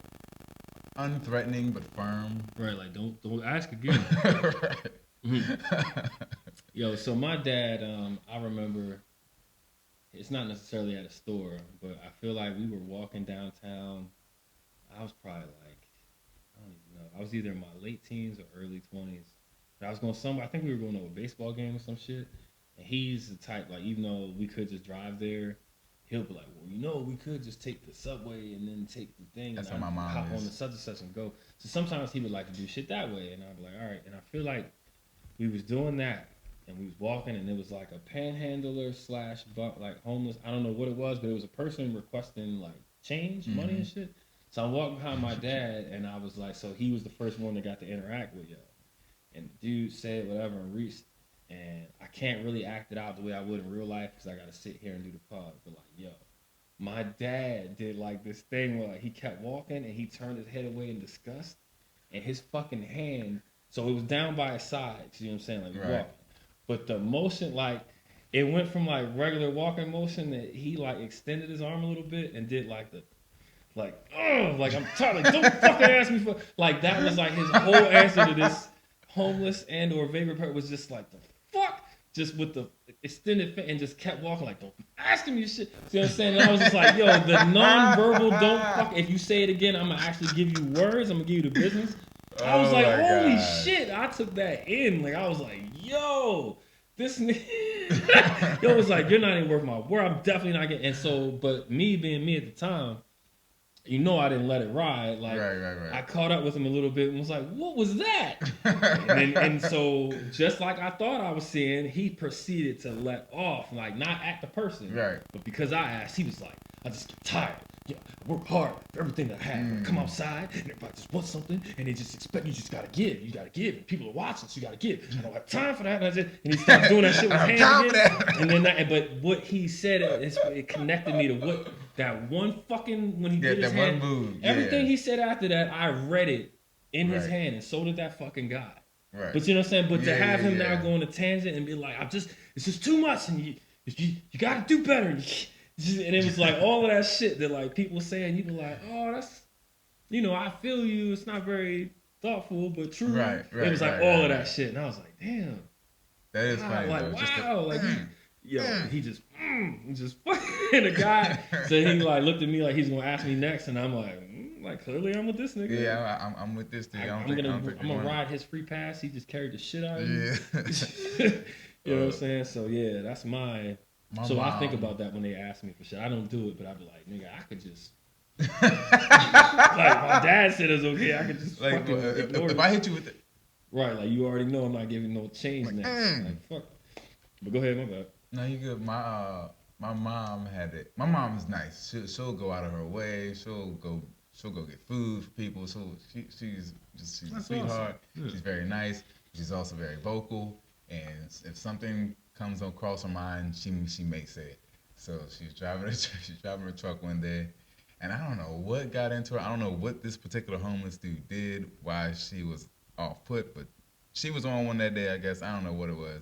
unthreatening but firm. Right, like don't ask again. Right. Yo, so my dad, I remember, it's not necessarily at a store, but I feel like we were walking downtown. I was probably like, I don't even know. I was either in my late teens or early 20s. I was going somewhere. I think we were going to a baseball game or some shit. And he's the type, like, even though we could just drive there, he'll be like, well, you know, we could just take the subway and then take the thing. That's and how my mom hop is. on the such and such and go. So sometimes he would like to do shit that way. And I'd be like, all right. And I feel like we was doing that. And we was walking, and it was like a panhandler slash like homeless. I don't know what it was, but it was a person requesting like change, money and shit. So I'm walking behind my dad, and I was like, so he was the first one that got to interact with yo. And the dude said whatever and reached, and I can't really act it out the way I would in real life because I got to sit here and do the pod. But like, yo, my dad did like this thing where like he kept walking and he turned his head away in disgust, and his fucking hand. So it was down by his side. You know what I'm saying? Like walking. But the motion, like, it went from like regular walking motion that he like extended his arm a little bit and did like the, like, like I'm tired, like don't fucking ask me for, like that was like his whole answer to this homeless and or vapor part was just like the fuck, just with the extended and just kept walking like don't be asking me shit. See what I'm saying? And I was just like, yo, the non-verbal don't fuck. If you say it again, I'm gonna actually give you words. I'm gonna give you the business. I was like, holy shit! I took that in. Like I was like, yo, this nigga. Yo was like, you're not even worth my word. I'm definitely not getting. And so, but me being me at the time, you know, I didn't let it ride. Like I caught up with him a little bit and was like, what was that? and so, just like I thought I was seeing, he proceeded to let off, like not at the person, but because I asked, he was like, I just get tired. Yeah, I work hard for everything that I have. I come outside and everybody just wants something and they just expect you just gotta give. You gotta give. People are watching, so you gotta give. I don't have time for that. And he started doing that shit with his hands again. And then but what he said, it connected me to what that one fucking when he did his hand. One move. Everything he said after that, I read it in his hand, and so did that fucking guy. But you know what I'm saying? But to have him now go on a tangent and be like, it's just too much, and you gotta do better. And it was like all of that shit that like people saying, you be like, oh, that's, you know, I feel you. It's not very thoughtful, but true. It was like all of that shit, and I was like, damn, that is funny. Like though. wow, like he just fucking the guy. So he like looked at me like he's gonna ask me next, and I'm like clearly I'm with this nigga. Yeah, I'm with this dude. I'm gonna ride his free pass. He just carried the shit out of me. Yeah. You know what I'm saying? So yeah, that's my so mom. I think about that when they ask me for shit. I don't do it, but I be like, nigga, I could just like my dad said it's okay. I could just like fucking ignore if I hit you with it. Right, like you already know I'm not giving no change next. Like fuck. But go ahead, my bad. No, you good. My mom had it. My mom is nice. She'll go out of her way. She'll go get food for people. So she's a sweetheart. Awesome. Yeah. She's very nice. She's also very vocal. And if something comes across her mind, she may say it. So she's driving her truck one day, and I don't know what got into her. I don't know what this particular homeless dude did, why she was off put, but she was on one that day, I guess. I don't know what it was.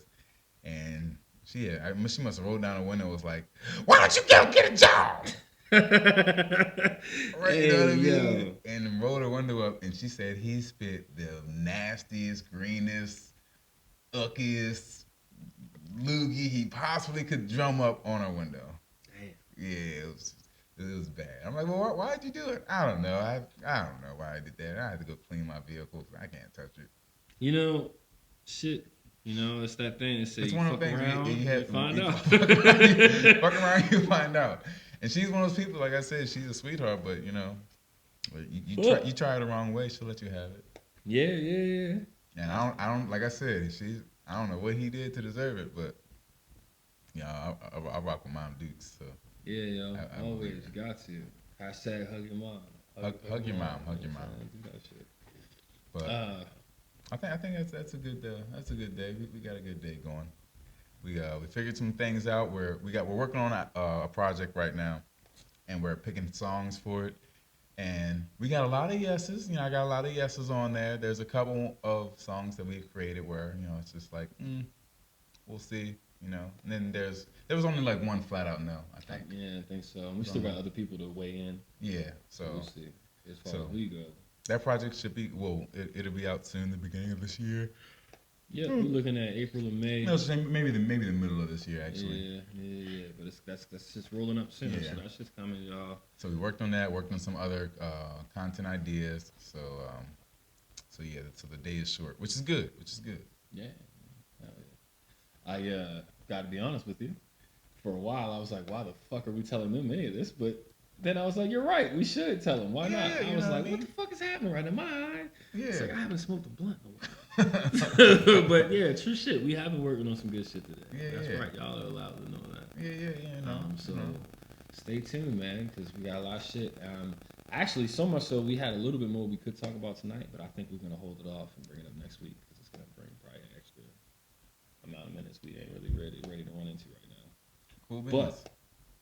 And she must have rolled down the window and was like, why don't you go get a job? Right, you know what I mean? And rolled her window up, and she said he spit the nastiest, greenest, uckiest loogie he possibly could drum up on her window. Damn. Yeah, it was bad. I'm like, well, why'd you do it? I don't know. I don't know why I did that. I had to go clean my vehicle. I can't touch it. You know, shit. You know, it's that thing that say it's you one fuck of the things around, you find out. Fuck around, you find out. And she's one of those people, like I said, she's a sweetheart, but you know, you try it the wrong way, she'll let you have it. Yeah. And I don't like I said, I don't know what he did to deserve it, but yeah, I rock with Mom Dukes. So yeah, yo, always got to. Hashtag hug your mom. Hug your mom. Hug your mom. Do that shit. But I think that's a good day. We got a good day going. We figured some things out. We're working on a project right now, and we're picking songs for it. And we got a lot of yeses. You know, I got a lot of yeses on there. There's a couple of songs that we've created where, you know, it's just like, we'll see, you know. And then there was only like one flat out no, I think. Yeah, I think so. We still got other people to weigh in. Yeah, so we'll see. As far as we go. That project should be, it'll be out soon, the beginning of this year. Yeah, we're looking at April or May. No, maybe the middle of this year, actually. Yeah. But that's just rolling up soon. Yeah. So that's just coming, y'all. So we worked on that, worked on some other content ideas. So yeah, so the day is short, which is good. Yeah. Hell yeah. I got to be honest with you. For a while, I was like, why the fuck are we telling them any of this? But then I was like, you're right. We should tell them. Why Yeah, not? yeah, I you was know like, what I what mean? the fuck is happening right now? It's Yeah. like, I haven't smoked a blunt in a while. But yeah, true shit. We have been working on some good shit today. Yeah, That's yeah. right. Y'all are allowed to know that. Yeah. No, So stay tuned, man, because we got a lot of shit. Actually, so much so we had a little bit more we could talk about tonight, but I think we're gonna hold it off and bring it up next week because it's gonna bring probably an extra amount of minutes we ain't really ready to run into right now. cool business. But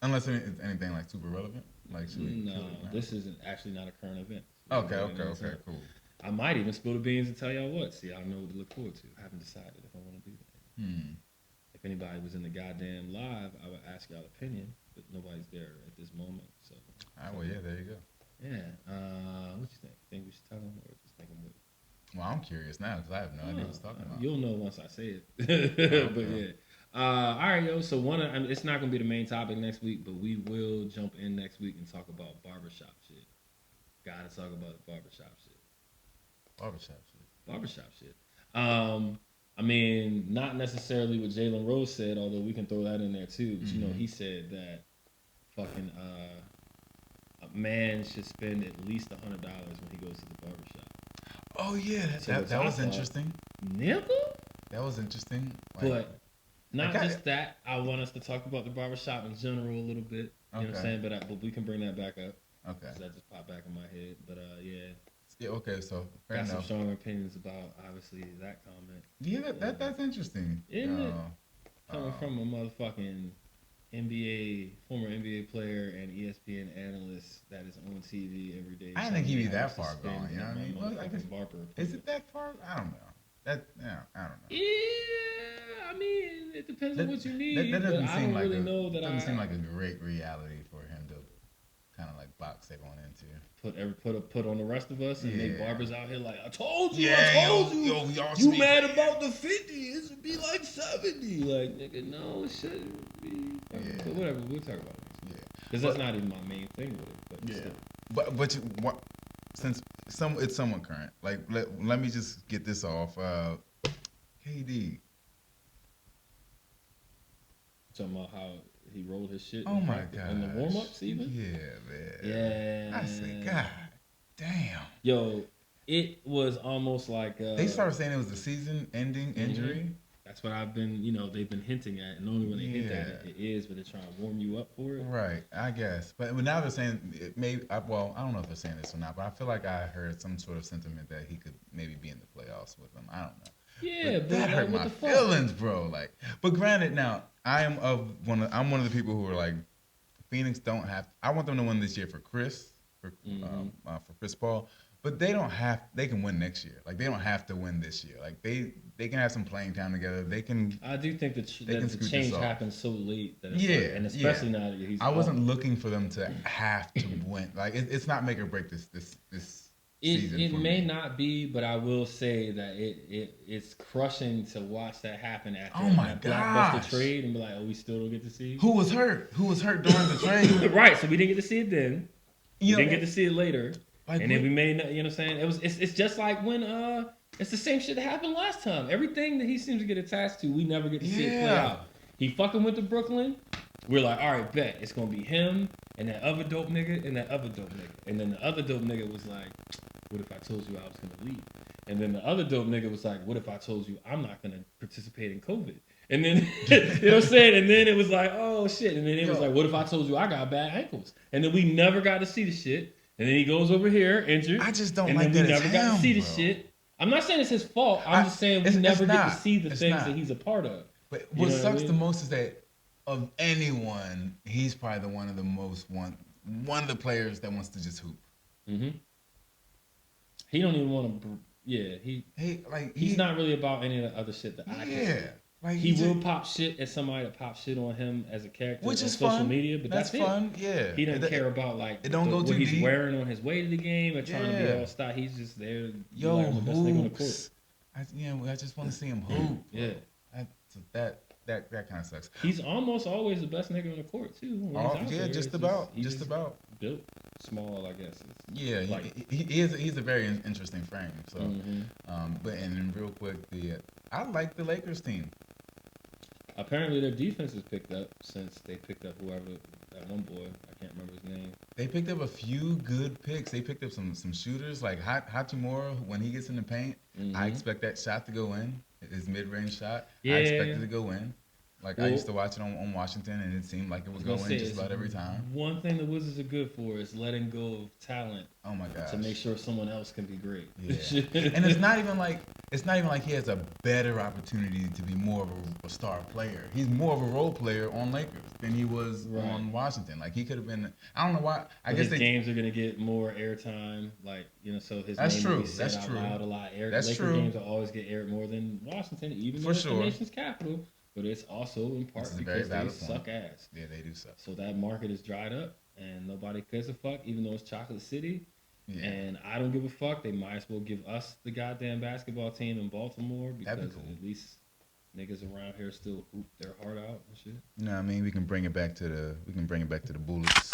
Unless it's anything like super relevant, like should we? no, this isn't actually not a current event. Okay, You know what I'm saying? cool. I might even spill the beans and tell y'all what. See, I know what to look forward to. I haven't decided if I want to do that. If anybody was in the goddamn live, I would ask y'all opinion, but nobody's there at this moment. So. All right, well, yeah, there you go. Yeah. What you think? Think we should tell them or just think them with? Well, I'm curious now because I have no idea what he's talking about. You'll know once I say it. But yeah. All right, yo. So it's not gonna be the main topic next week, but we will jump in next week and talk about barbershop shit. Gotta talk about the barbershop shit. Barbershop shit. I mean, not necessarily what Jalen Rose said, although we can throw that in there too. But you know, he said that fucking a man should spend at least $100 when he goes to the barbershop. Oh yeah, So that was interesting. Nigga? That was interesting. But not just that. I want us to talk about the barbershop in general a little bit. You know what I'm saying? But we can bring that back up. Okay. 'Cause that just popped back in my head. But yeah. Yeah. Okay. So fair Got some enough. strong opinions about obviously that comment. Yeah, that's interesting. Isn't it? Coming from a motherfucking former NBA player and ESPN analyst that is on TV every day. I didn't think he'd be that far gone. You know what I mean? Well, I guess, barber. is it that far? I don't know. I don't know. Yeah, I mean, it depends on what you need. That doesn't but seem I don't like really know that doesn't seem like a great reality for him to kind of like box everyone into. Put on the rest of us and make barbers out here like, I told you, y'all you mad about the 50? It should be like 70. Like, nigga, no, it shouldn't be. Yeah. But whatever, we'll talk about it. Yeah, Because that's not even my main thing with it. But still. but since it's somewhat current, like let me just get this off. KD. Talking about how he rolled his shit. Oh my god. In the warm ups even. Yeah, man. Yeah. I said, God damn. Yo, it was almost like They started saying it was a season-ending injury. That's what I've been, they've been hinting at, and only when they hint at it, it is, but they're trying to warm you up for it. Right, I guess. But now they're saying it may. Well, I don't know if they're saying this or not, but I feel like I heard some sort of sentiment that he could maybe be in the playoffs with them. I don't know. Yeah, but that hurt what my the fuck? feelings, bro. Like, but granted, now I'm one of the people who are like, Phoenix don't have. I want them to win this year for Chris, for Chris Paul. But they don't have. They can win next year. Like they don't have to win this year. Like they can have some playing time together. They can. I do think that the change happened so late that it's and especially now that he's. I wasn't looking for them to have to win. Like it's not make or break this season. It may not be, but I will say that it's crushing to watch that happen after that blockbuster trade and be like, oh, we still don't get to see. Who was hurt? Who was hurt during the trade? Right. So we didn't get to see it then. We didn't get to see it later. Like, and then we may not, you know what I'm saying? It's just like when it's the same shit that happened last time. Everything that he seems to get attached to, we never get to see it play out. He fucking went to Brooklyn. We're like, all right, bet. It's gonna be him and that other dope nigga and that other dope nigga. And then the other dope nigga was like, what if I told you I was gonna leave? And then the other dope nigga was like, what if I told you I'm not gonna participate in COVID? And then you know what I'm saying? And then it was like, oh shit. And then it was like, what if I told you I got bad ankles? And then we never got to see the shit. And then he goes over here, injured. I just don't and like then that. We never got to see the shit. I'm not saying it's his fault. I'm just saying we never get to see the things that he's a part of. But what sucks the most is that of anyone, he's probably one of the players that wants to just hoop. Mm-hmm. He don't even want to. Yeah, he's not really about any of the other shit that I can see. Like he will pop shit at somebody that pop shit on him as a character which on is social fun. media, but that's fun. it. Yeah, he doesn't care about like it don't go what too he's deep. wearing on his way to the game or trying to be all star. He's just there. The best thing on the court. I just want to see him hoop. Yeah, that that kind of sucks. He's almost always the best nigga on the court too. When he's out Yeah, there. just It's about, he's just about. built small, I guess. Yeah, Like- he's a very interesting frame. So, but and then real quick, I like the Lakers team. Apparently, their defense has picked up since they picked up whoever that one boy. I can't remember his name. They picked up a few good picks. They picked up some shooters like Hachimura. When he gets in the paint, I expect that shot to go in. His mid-range shot, Yeah. I expect it to go in. Like I Well, used to watch it on Washington, and it seemed like it was going just about every time. One thing the Wizards are good for is letting go of talent Oh my gosh! to make sure someone else can be great. Yeah. And it's not even like he has a better opportunity to be more of a star player. He's more of a role player on Lakers than he was on Washington. Like he could have been. I don't know why. I guess his games are gonna get more airtime. Like so his That's name true. will be said That's out true. loud a lot. That's Laker true. games will always get aired more than Washington, even though For it's sure. the nation's capital. But it's also in part This is a very because they valid point. suck ass. Yeah, they do suck. So that market is dried up, and nobody cares a fuck, even though it's Chocolate City. Yeah. And I don't give a fuck. They might as well give us the goddamn basketball team in Baltimore because That'd be cool. at least niggas around here still hoop their heart out and shit. You know what I mean? We can bring it back to the Bullets.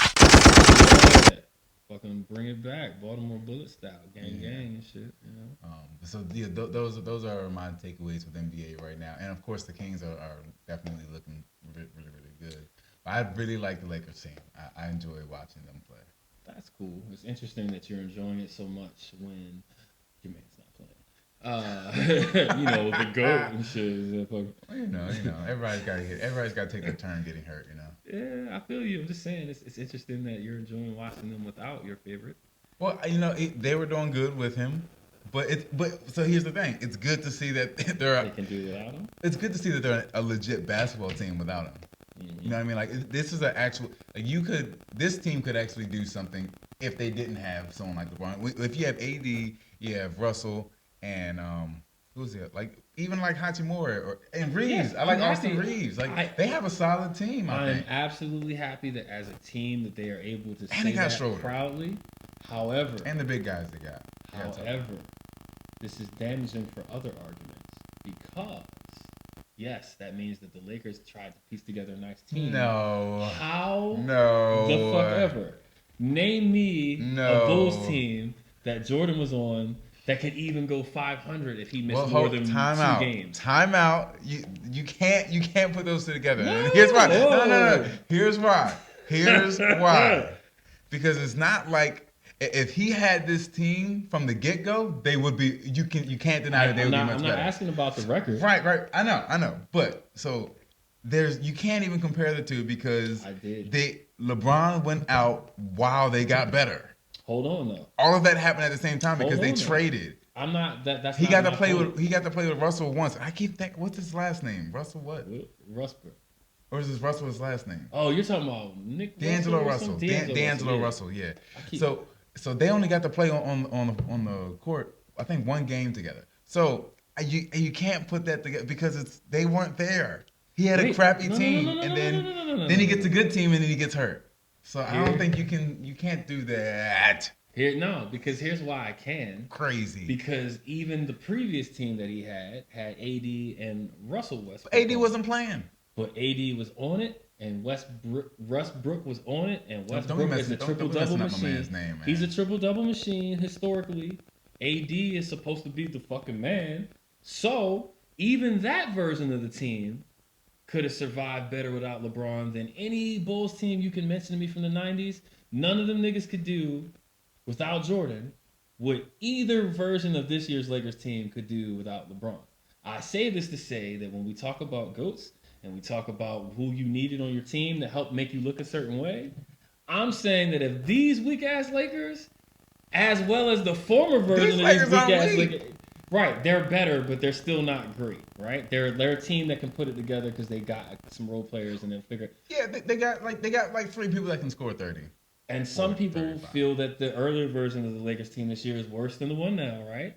Yeah. Fucking bring it back, Baltimore Bullet style, gang and shit. So yeah, those are my takeaways with NBA right now, and of course the Kings are definitely looking really good. But I really like the Lakers team. I enjoy watching them play. That's cool. It's interesting that you're enjoying it so much when your man's not playing. The GOAT and shit. Well, you know, everybody's got to take their turn getting hurt. Yeah, I feel you. I'm just saying it's interesting that you're enjoying watching them without your favorite. Well, they were doing good with him, but so here's the thing. It's good to see that They can do without him. It's good to see that they're a legit basketball team without him. You know what I mean? Like this is an actual. Like this team could actually do something if they didn't have someone like LeBron. If you have AD, you have Russell and who's it? Like even like Hachimura and Reeves. Yes, I like I'm Austin happy. Reeves. Like they have a solid team. I I'm think. absolutely happy that as a team that they are able to And say they got that Schroeder. proudly. However, And the big guys they got. this is damaging for other arguments because yes, that means that the Lakers tried to piece together a nice team. No. How No. the fuck ever? Name me No. a Bulls team that Jordan was on that could even go 500 if he missed more than time two out. games. Time out. You can't put those two together. No. And here's why. No. Here's why. Here's why. Because it's not like if he had this team from the get go, they would be. You can't deny that they would be much I'm better. not asking about the record. Right. I know. But so you can't even compare the two because I did. LeBron went out while they got better. Hold on though. All of that happened at the same time because Hold they on, though. traded. I'm not that. That's He not got to my play point. with Russell once. I keep thinking, what's his last name? Russell what? Rustbrook. Or is this Russell his last name? Oh, you're talking about Nick D'Angelo or Russell. something? D'Angelo yeah. Russell. Yeah. keep- So they only got to play on the court. I think one game together. So you can't put that together because they weren't there. He had a crappy team, and then he gets a good team, and then he gets hurt. So I don't think you can't do that. Because here's why I can. Crazy. Because even the previous team that he had AD and Russell Westbrook. AD wasn't playing. But AD was on it, and Westbrook was on it, and Don't Westbrook be is a messing- don't triple be double messing up my machine. man's name, man. He's a triple double machine historically. AD is supposed to be the fucking man. So even that version of the team could have survived better without LeBron than any Bulls team you can mention to me from the 90s. None of them niggas could do without Jordan what either version of this year's Lakers team could do without LeBron. I say this to say that when we talk about GOATs and we talk about who you needed on your team to help make you look a certain way, I'm saying that if these weak-ass Lakers, as well as the former version of these Lakers aren't weak-ass weak. Lakers, right, they're better, but they're still not great, right? They're a team that can put it together because they got some role players and they'll figure. Yeah, they got like 3 people that can score 30. And some Or people 35. feel that the earlier version of the Lakers team this year is worse than the one now, right?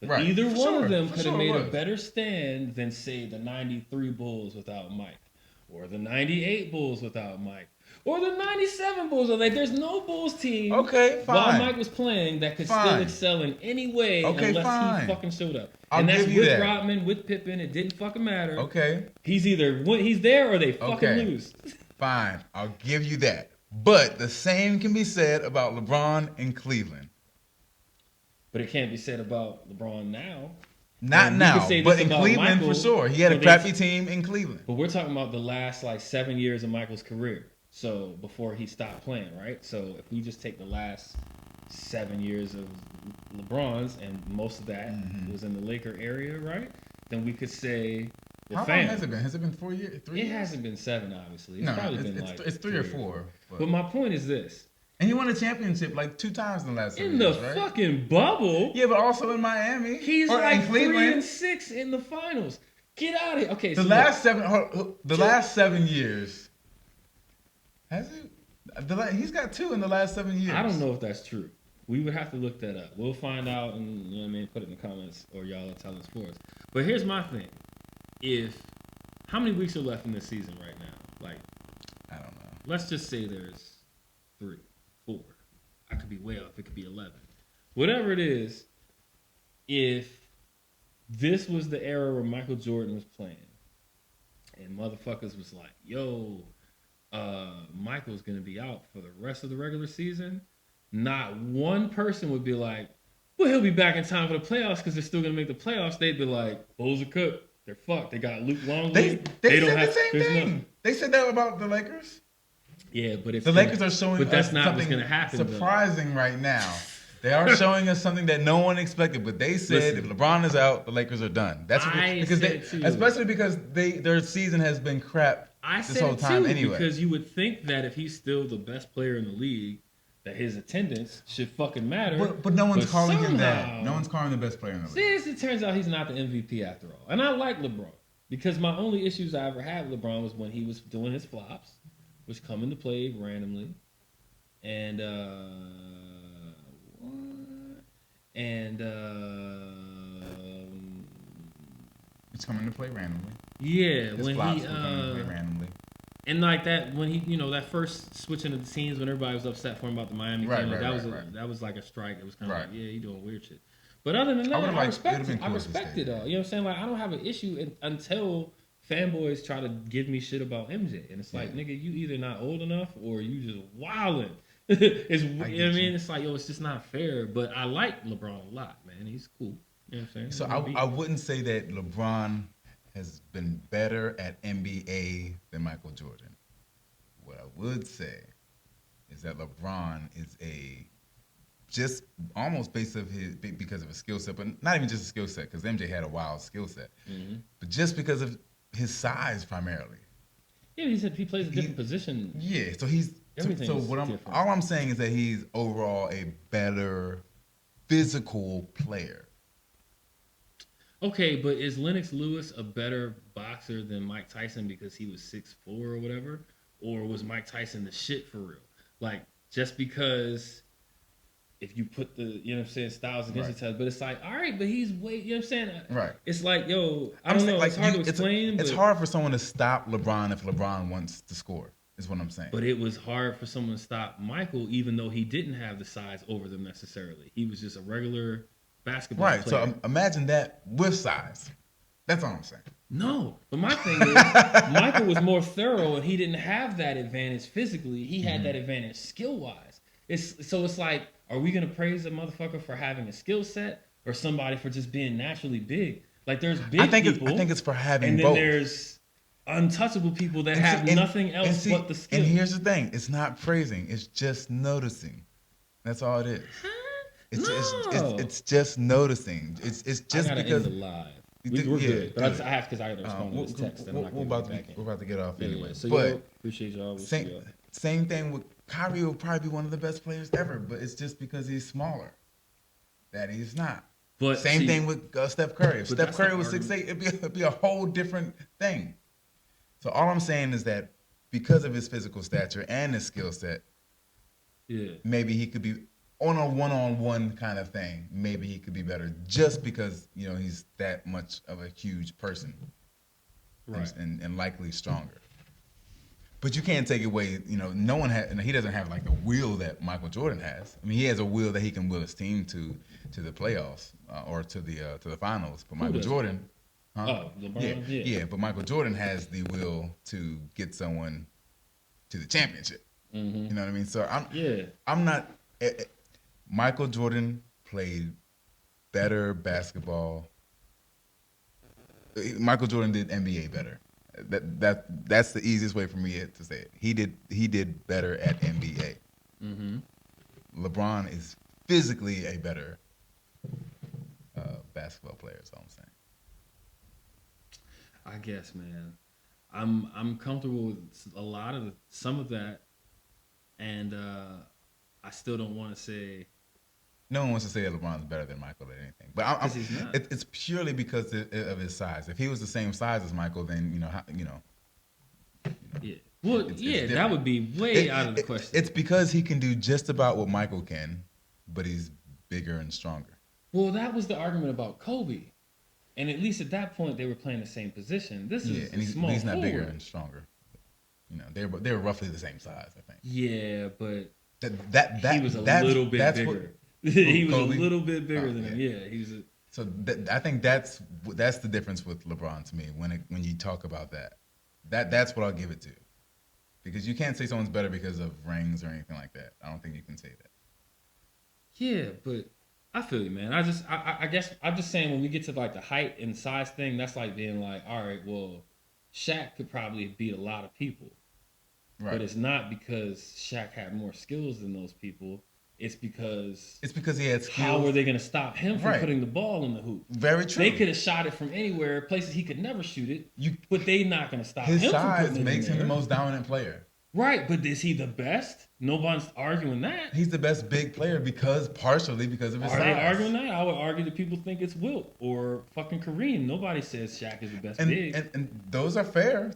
But Right. either For one sure. of them For could have sure made a was. better stand than, say, the 93 Bulls without Mike. Or the 98 Bulls without Mike. or the '97 Bulls. Like, there's no Bulls team. Okay, While fine. Mike was playing, that could still Fine. excel in any way Okay, unless fine. he fucking showed up. I'll And that's give you with that. Rodman, with Pippen. It didn't fucking matter. Okay, He's there or they fucking Okay. lose. fine. I'll give you that. But the same can be said about LeBron in Cleveland. But it can't be said about LeBron now. Not And we could now, say but this in about Cleveland Michael, for sure. He had a but crappy team in Cleveland. But we're talking about the last like 7 years of Michael's career. So before he stopped playing, right? So if we just take the last 7 years of LeBron's, and most of that was in the Laker area, right? Then we could say, well, How long has it been? Has it been 4 years? 3 It years? hasn't been 7, obviously. It's No, probably it's, been it's, like it's 3 or 4. But my point is this: And he won a championship like 2 times in the last 7 in the years, right? fucking bubble, Yeah, but also in Miami. he's or like in Cleveland. 3-6 in the finals. Get out of here. Okay, The so last 7 years. Has he? He's got 2 in the last 7 years. I don't know if that's true. We would have to look that up. We'll find out and, you know what I mean, put it in the comments, or y'all will tell us for us. But here's my thing. How many weeks are left in this season right now? Like, I don't know. let's just say there's 3, 4. I could be way off. It could be 11. Whatever it is, if this was the era where Michael Jordan was playing and motherfuckers was like, yo, Michael's going to be out for the rest of the regular season, not one person would be like, well, he'll be back in time for the playoffs because they're still going to make the playoffs. They'd be like, Bulls are cooked. They're fucked. They got Luke Longley. They said the same thing. They said that about the Lakers. Yeah, but it's The Lakers are showing but that's us not what's something going to happen. surprising right now. They are showing us something that no one expected, but they said Listen, if LeBron is out, the Lakers are done. That's what I because said it too. especially because their season has been crap I this said whole it time too, anyway. because you would think that if he's still the best player in the league, that his attendance should fucking matter. But no one's calling him that. somehow- No one's calling him the best player in the league. See, it turns out he's not the MVP after all. And I like LeBron because my only issues I ever had with LeBron was when he was doing his flops, which come into play randomly. And It's coming to play randomly. yeah, His when flops he were coming to play randomly. and like that when he that first switching of the teams when everybody was upset for him about the Miami game, that was like a strike. It was kind of Right. like, yeah, he doing weird shit. But other than I that, would've I liked- respect it'd have it. been I cool if he respect stayed. it all. You know what I'm saying? Like, I don't have an issue until fanboys try to give me shit about MJ, and it's like, nigga, you either not old enough or you just wilding. It's you know what I mean? you. It's like, yo, it's just not fair. But I like LeBron a lot, man. He's cool. You know what I'm saying? So He's I wouldn't say that LeBron has been better at NBA than Michael Jordan. What I would say is that LeBron is just almost based of because of his skill set, but not even just a skill set, because MJ had a wild skill set, but just because of his size primarily. Yeah, he said he plays a different position. Yeah, so he's Everything so is what different. all I'm saying is that he's overall a better physical player. Okay, but is Lennox Lewis a better boxer than Mike Tyson because he was 6'4" or whatever? Or was Mike Tyson the shit for real? Like, just because if you put the, you know what I'm saying, styles against each other, but it's like, all right, but he's way, you know what I'm saying? Right. It's like, yo, I don't know, saying, it's hard to explain. It's but, hard for someone to stop LeBron if LeBron wants to score, is what I'm saying. But it was hard for someone to stop Michael, even though he didn't have the size over them necessarily. He was just a regular basketball Right, player. so imagine that with size. That's all I'm saying. No, but my thing is, Michael was more thorough, and he didn't have that advantage physically. He had that advantage skill wise. It's like, are we gonna praise a motherfucker for having a skill set, or somebody for just being naturally big? Like, there's big people. I think it's for having and then both. there's untouchable people that And have see- and- nothing else and see- but the skill. And here's the thing: it's not praising; it's just noticing. That's all it is. It's just noticing. It's just I gotta because end the live. You We're think- good, yeah, but good. I have because I gotta respond to this text. And I'm not we're gonna about get back in. we're about to get off Yeah, anyway. yeah. So, but yo, appreciate y'all. We'll see y'all. same thing with Kyrie will probably be one of the best players ever, but it's just because he's smaller that he's not. But Same see, thing with Steph Curry. If but Steph that's Curry the was argument. 6'8", it'd be a whole different thing. So all I'm saying is that because of his physical stature and his skill set, Yeah. maybe he could be on a one-on-one kind of thing. Maybe he could be better just because he's that much of a huge person, Right. and likely stronger. But you can't take away, no one has, and he doesn't have like the will that Michael Jordan has. I mean, he has a will that he can will his team to the playoffs or to the finals. But Michael doesn't? Jordan, Oh, LeBron. yeah. But Michael Jordan has the will to get someone to the championship. Mm-hmm. You know what I mean? So Yeah. I'm not. Michael Jordan played better basketball. Michael Jordan did NBA better. That's the easiest way for me to say it. He did better at NBA. Mm-hmm. LeBron is physically a better basketball player. Is all I'm saying. I guess, man. I'm comfortable with some of that, and I still don't want to say. No one wants to say that LeBron's better than Michael at anything, but He's not. it's purely because of his size. If he was the same size as Michael, then Yeah. Well, it's yeah, that different. would be way out of the question. It's because he can do just about what Michael can, but he's bigger and stronger. Well, that was the argument about Kobe, and at least at that point they were playing the same position. This is and small he's not forward. bigger and stronger. They're roughly the same size, I think. Yeah, but He was a little bit bigger. He was Kobe? a little bit bigger Oh, than him. Yeah, he was. So I think that's the difference with LeBron to me when you talk about that. That's what I'll give it to, because you can't say someone's better because of rings or anything like that. I don't think you can say that. Yeah, but I feel you, man. I guess I'm just saying when we get to like the height and size thing, that's like being like, all right, well, Shaq could probably beat a lot of people, Right. but it's not because Shaq had more skills than those people. It's because he had skills. how are they going to stop him from Right. putting the ball in the hoop? Very true. They could have shot it from anywhere, places he could never shoot it. But they not going to stop His him from size putting it makes in him the there. most dominant player. Right, but is he the best? Nobody's arguing that. He's the best big player partially because of his Are size. they arguing that? I would argue that people think it's Wilt or fucking Kareem. Nobody says Shaq is the best big. And those are fair.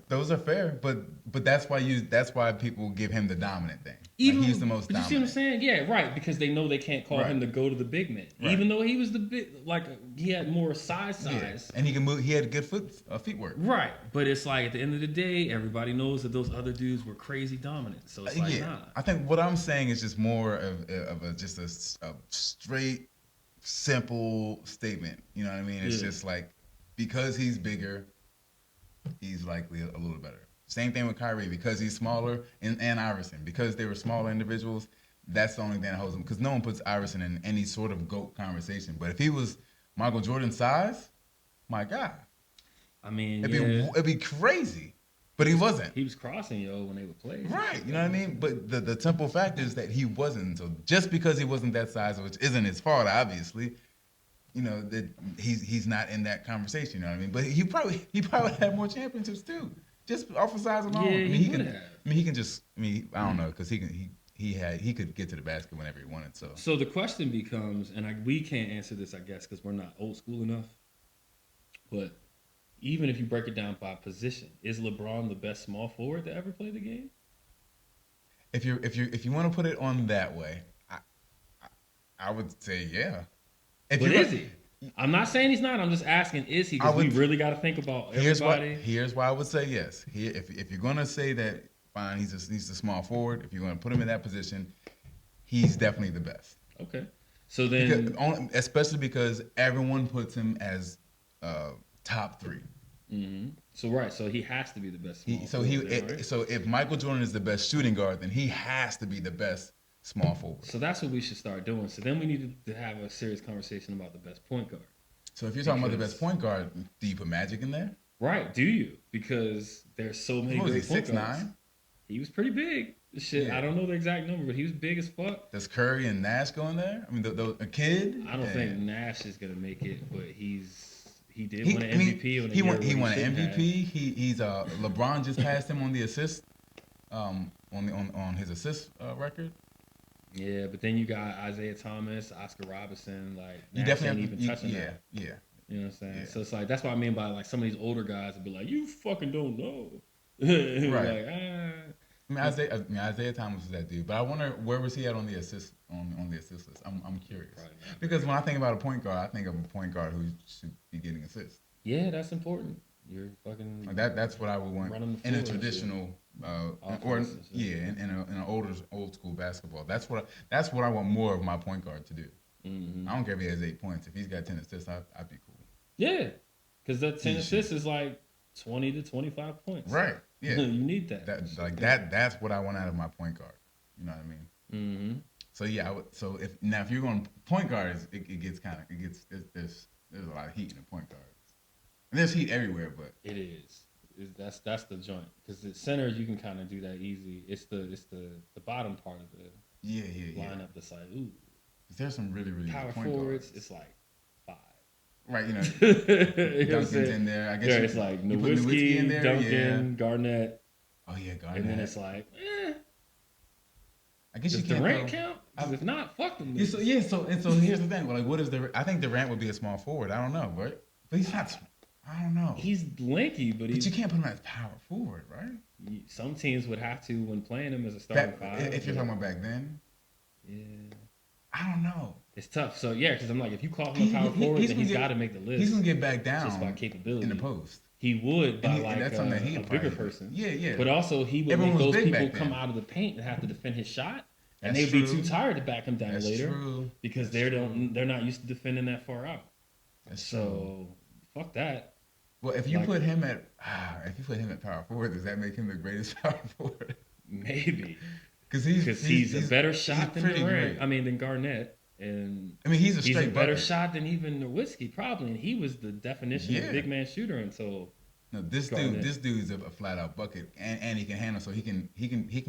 But that's why people give him the dominant thing. Even he's the most but you dominant. see what I'm saying? Yeah, right. Because they know they can't call Right. him to go to the big man, Right. even though he was the big. Like he had more size. Yeah. And he can move. He had good feet work. Right, but it's like at the end of the day, everybody knows that those other dudes were crazy dominant. So it's like, nah. I think what I'm saying is just more of a straight, simple statement. You know what I mean? It's Yeah. just like because he's bigger, he's likely a little better. Same thing with Kyrie, because he's smaller, and Iverson, because they were smaller individuals. That's the only thing that holds him, because no one puts Iverson in any sort of GOAT conversation. But if he was Michael Jordan's size, my God, I mean, it'd be crazy. But he wasn't. He was crossing when they would play. Right, you know what I mean? But the simple fact is that he wasn't. So just because he wasn't that size, which isn't his fault, obviously, that he's not in that conversation. You know what I mean? But he probably had more championships too, just off of size alone. Yeah, he would have. I mean, he can just. I mean, I don't know, because he could get to the basket whenever he wanted. So the question becomes, and we can't answer this, I guess, because we're not old school enough. But even if you break it down by position, is LeBron the best small forward to ever play the game? If you want to put it on that way, I would say yeah. But is he? I'm not saying he's not. I'm just asking, is he? Because we really got to think about everybody. Here's why I would say yes. If you're gonna say that, fine, he's a small forward. If you're gonna put him in that position, he's definitely the best. Okay. So then, especially because everyone puts him as top 3. Mm-hmm. So he has to be the best. So if Michael Jordan is the best shooting guard, then he has to be the best small forward. So that's what we should start doing. So then we need to have a serious conversation about the best point guard. So if you're talking about the best point guard, do you put Magic in there? Right? Do you? Because there's so many great point guards. 6'9"? He was pretty big. Shit, Yeah. I don't know the exact number, but he was big as fuck. Does Curry and Nash go in there? I mean, a kid. I don't think Nash is gonna make it, but he did win an MVP. He won an MVP. He's LeBron just passed him on the assist, on his assist record. Yeah, but then you got Isaiah Thomas, Oscar Robertson, like You Nash definitely ain't even touching yeah, that. yeah. You know what I'm saying? Yeah. So it's like that's what I mean by like some of these older guys would be like, you fucking don't know. Right. Like, I mean, Isaiah Thomas is that dude, but I wonder where was he at on the assist on the assist list. I'm curious, Right. because when I think about a point guard, I think of a point guard who should be getting assists. Yeah, that's important. You're fucking Like that's what I would want running the in a floor and traditional or Offense and shit. in an old school basketball. That's what I want more of my point guard to do. Mm-hmm. I don't care if he has 8 points. If he's got 10 assists, I'd be cool. Yeah, because that 10 assists is like 20 to 25 points. Right. Yeah. You need that. That's what I want out of my point guard. You know what I mean? Mm-hmm. So yeah, so if you're going point guards, it gets there's a lot of heat in the point guards. And there's heat everywhere, but it is. That's the joint. Because the centers you can kind of do that easy. It's the bottom part of the lineup that's like, ooh. There's some really power good point forwards. guards. It's like 5. Right, you know, you know Duncan's in there. I guess it's like Nowitzki in there, Duncan, Garnett. Oh yeah, Garnett. And then it's like, I guess does you can't Durant count? Because if not, fuck them. So here's the thing. Like, what is I think Durant would be a small forward. I don't know, right? But he's not. I don't know. He's lanky, but you can't put him as power forward, right? Some teams would have to when playing him as a starting five. If you're talking about back then. Yeah. I don't know. It's tough. So yeah, because I'm like, if you call him a power forward, then he's got to make the list. He's gonna get back down just by capability in the post. He would by that's a bigger person. Yeah. But also he would make those people come out of the paint and have to defend his shot, and they'd be too tired to back him down later because they're not used to defending that far out. So fuck that. Well, if you put him at power forward, does that make him the greatest power forward? Maybe. Because he's a better shot than Durant. Than Garnett. And he's a better shot than even Nowitzki probably, and he was the definition of big man shooter until. No, this dude's a flat out bucket, and he can handle, so he can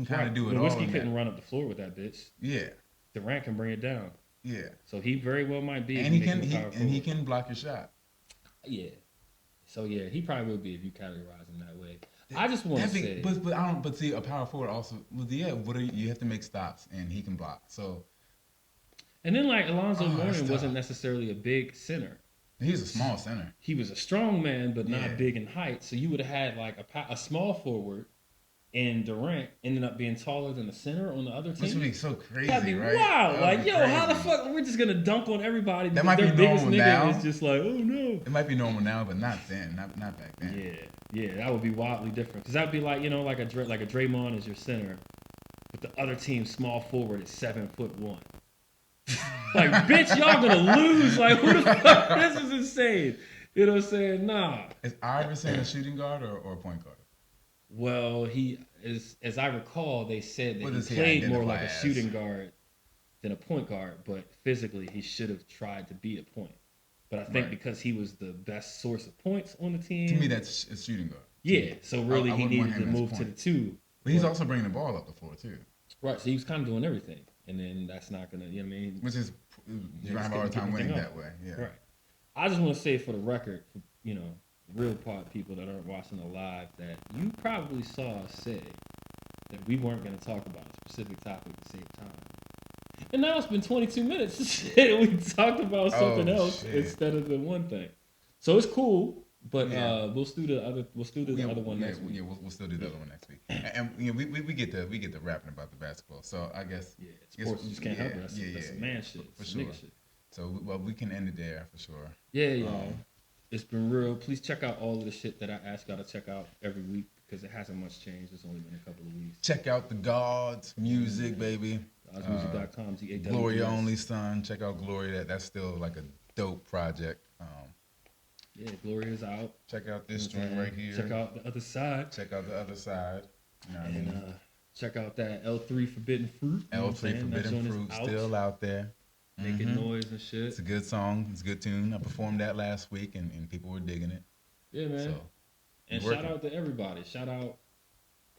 kind of do it all. Nowitzki couldn't run up the floor with that bitch. Yeah. Durant can bring it down. Yeah. So he very well might be. And he can block your shot. Yeah. So yeah, he probably will be if you categorize him that way. I just want to say, but see, a power forward also. Well, you have to make stops, and he can block. So. And then like Alonzo Mourning wasn't necessarily a big center. He was a small center. He was a strong man, but not big in height. So you would have had like a small forward, and Durant ended up being taller than the center on the other team. This would be so crazy, That'd be right? wild. Like, yo, how the fuck we're just gonna dunk on everybody? That might be their biggest normal nigga now. is just like, oh no. It might be normal now, but not then. Not back then. Yeah, that would be wildly different. Because that'd be like, like a Draymond is your center, but the other team's small forward is 7'1". Like, bitch, y'all gonna lose. Like, who the fuck? This is insane. You know what I'm saying? Nah. Is Iverson a shooting guard or a point guard? Well, he is, as I recall, they said that he played more like a shooting guard than a point guard, but physically he should have tried to be a point. But I think because he was the best source of points on the team. To me, that's a shooting guard. Yeah, so really he needed to move to the 2. But he's also bringing the ball up the floor, too. Right, so he was kind of doing everything. And then that's not going to, you know what I mean? Which is, you're going to have a hard time winning that way. Yeah. Right. I just want to say for the record, real part people that aren't watching the live, that you probably saw us say that we weren't going to talk about a specific topic at the same time. And now it's been 22 minutes and we talked about something else instead of the one thing. So it's cool. But we'll do the other one next week. Yeah, we'll still do the other one next week. And we get to rapping about the basketball. So I guess sports you just can't help it. That's some man shit. For sure. Nigga shit. So we can end it there for sure. Yeah. It's been real. Please check out all of the shit that I ask y'all to check out every week because it hasn't much changed. It's only been a couple of weeks. Check out the Gawd music, baby. GawdMusic.com. Gloria Only, son. Check out Gloria. That's still like a dope project. Yeah, Gloria's out. Check out this joint right here. Check out the other side. You know what I mean? Check out that L3 Forbidden Fruit. L3 Forbidden Fruit still out there. Making noise and shit. It's a good song. It's a good tune. I performed that last week and people were digging it. Yeah, man. So, and shout out to everybody. Shout out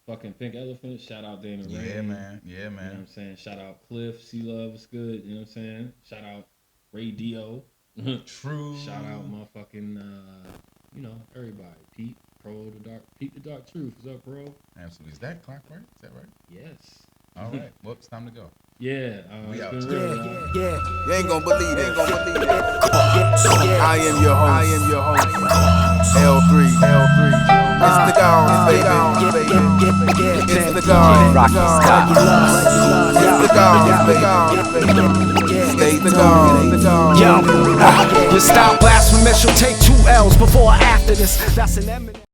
fucking Pink Elephant. Shout out Damon Ray. Yeah, man. You know what I'm saying? Shout out Cliff. C-Love was good. You know what I'm saying? Shout out Ray Dio. True. Shout out motherfucking, everybody. Pete the Dark Truth. Is up, bro? Absolutely. Is that clock right? Is that right? Yes. All right. Well, it's time to go. Yeah. We out. You ain't gonna believe it. I am your host. L3. It's the Gawd, baby. It's the Gawd. It's the Gawd, baby. Stay the Gawd. Yo, your style blasphemous. You'll take 2 L's before or after this. That's an eminent.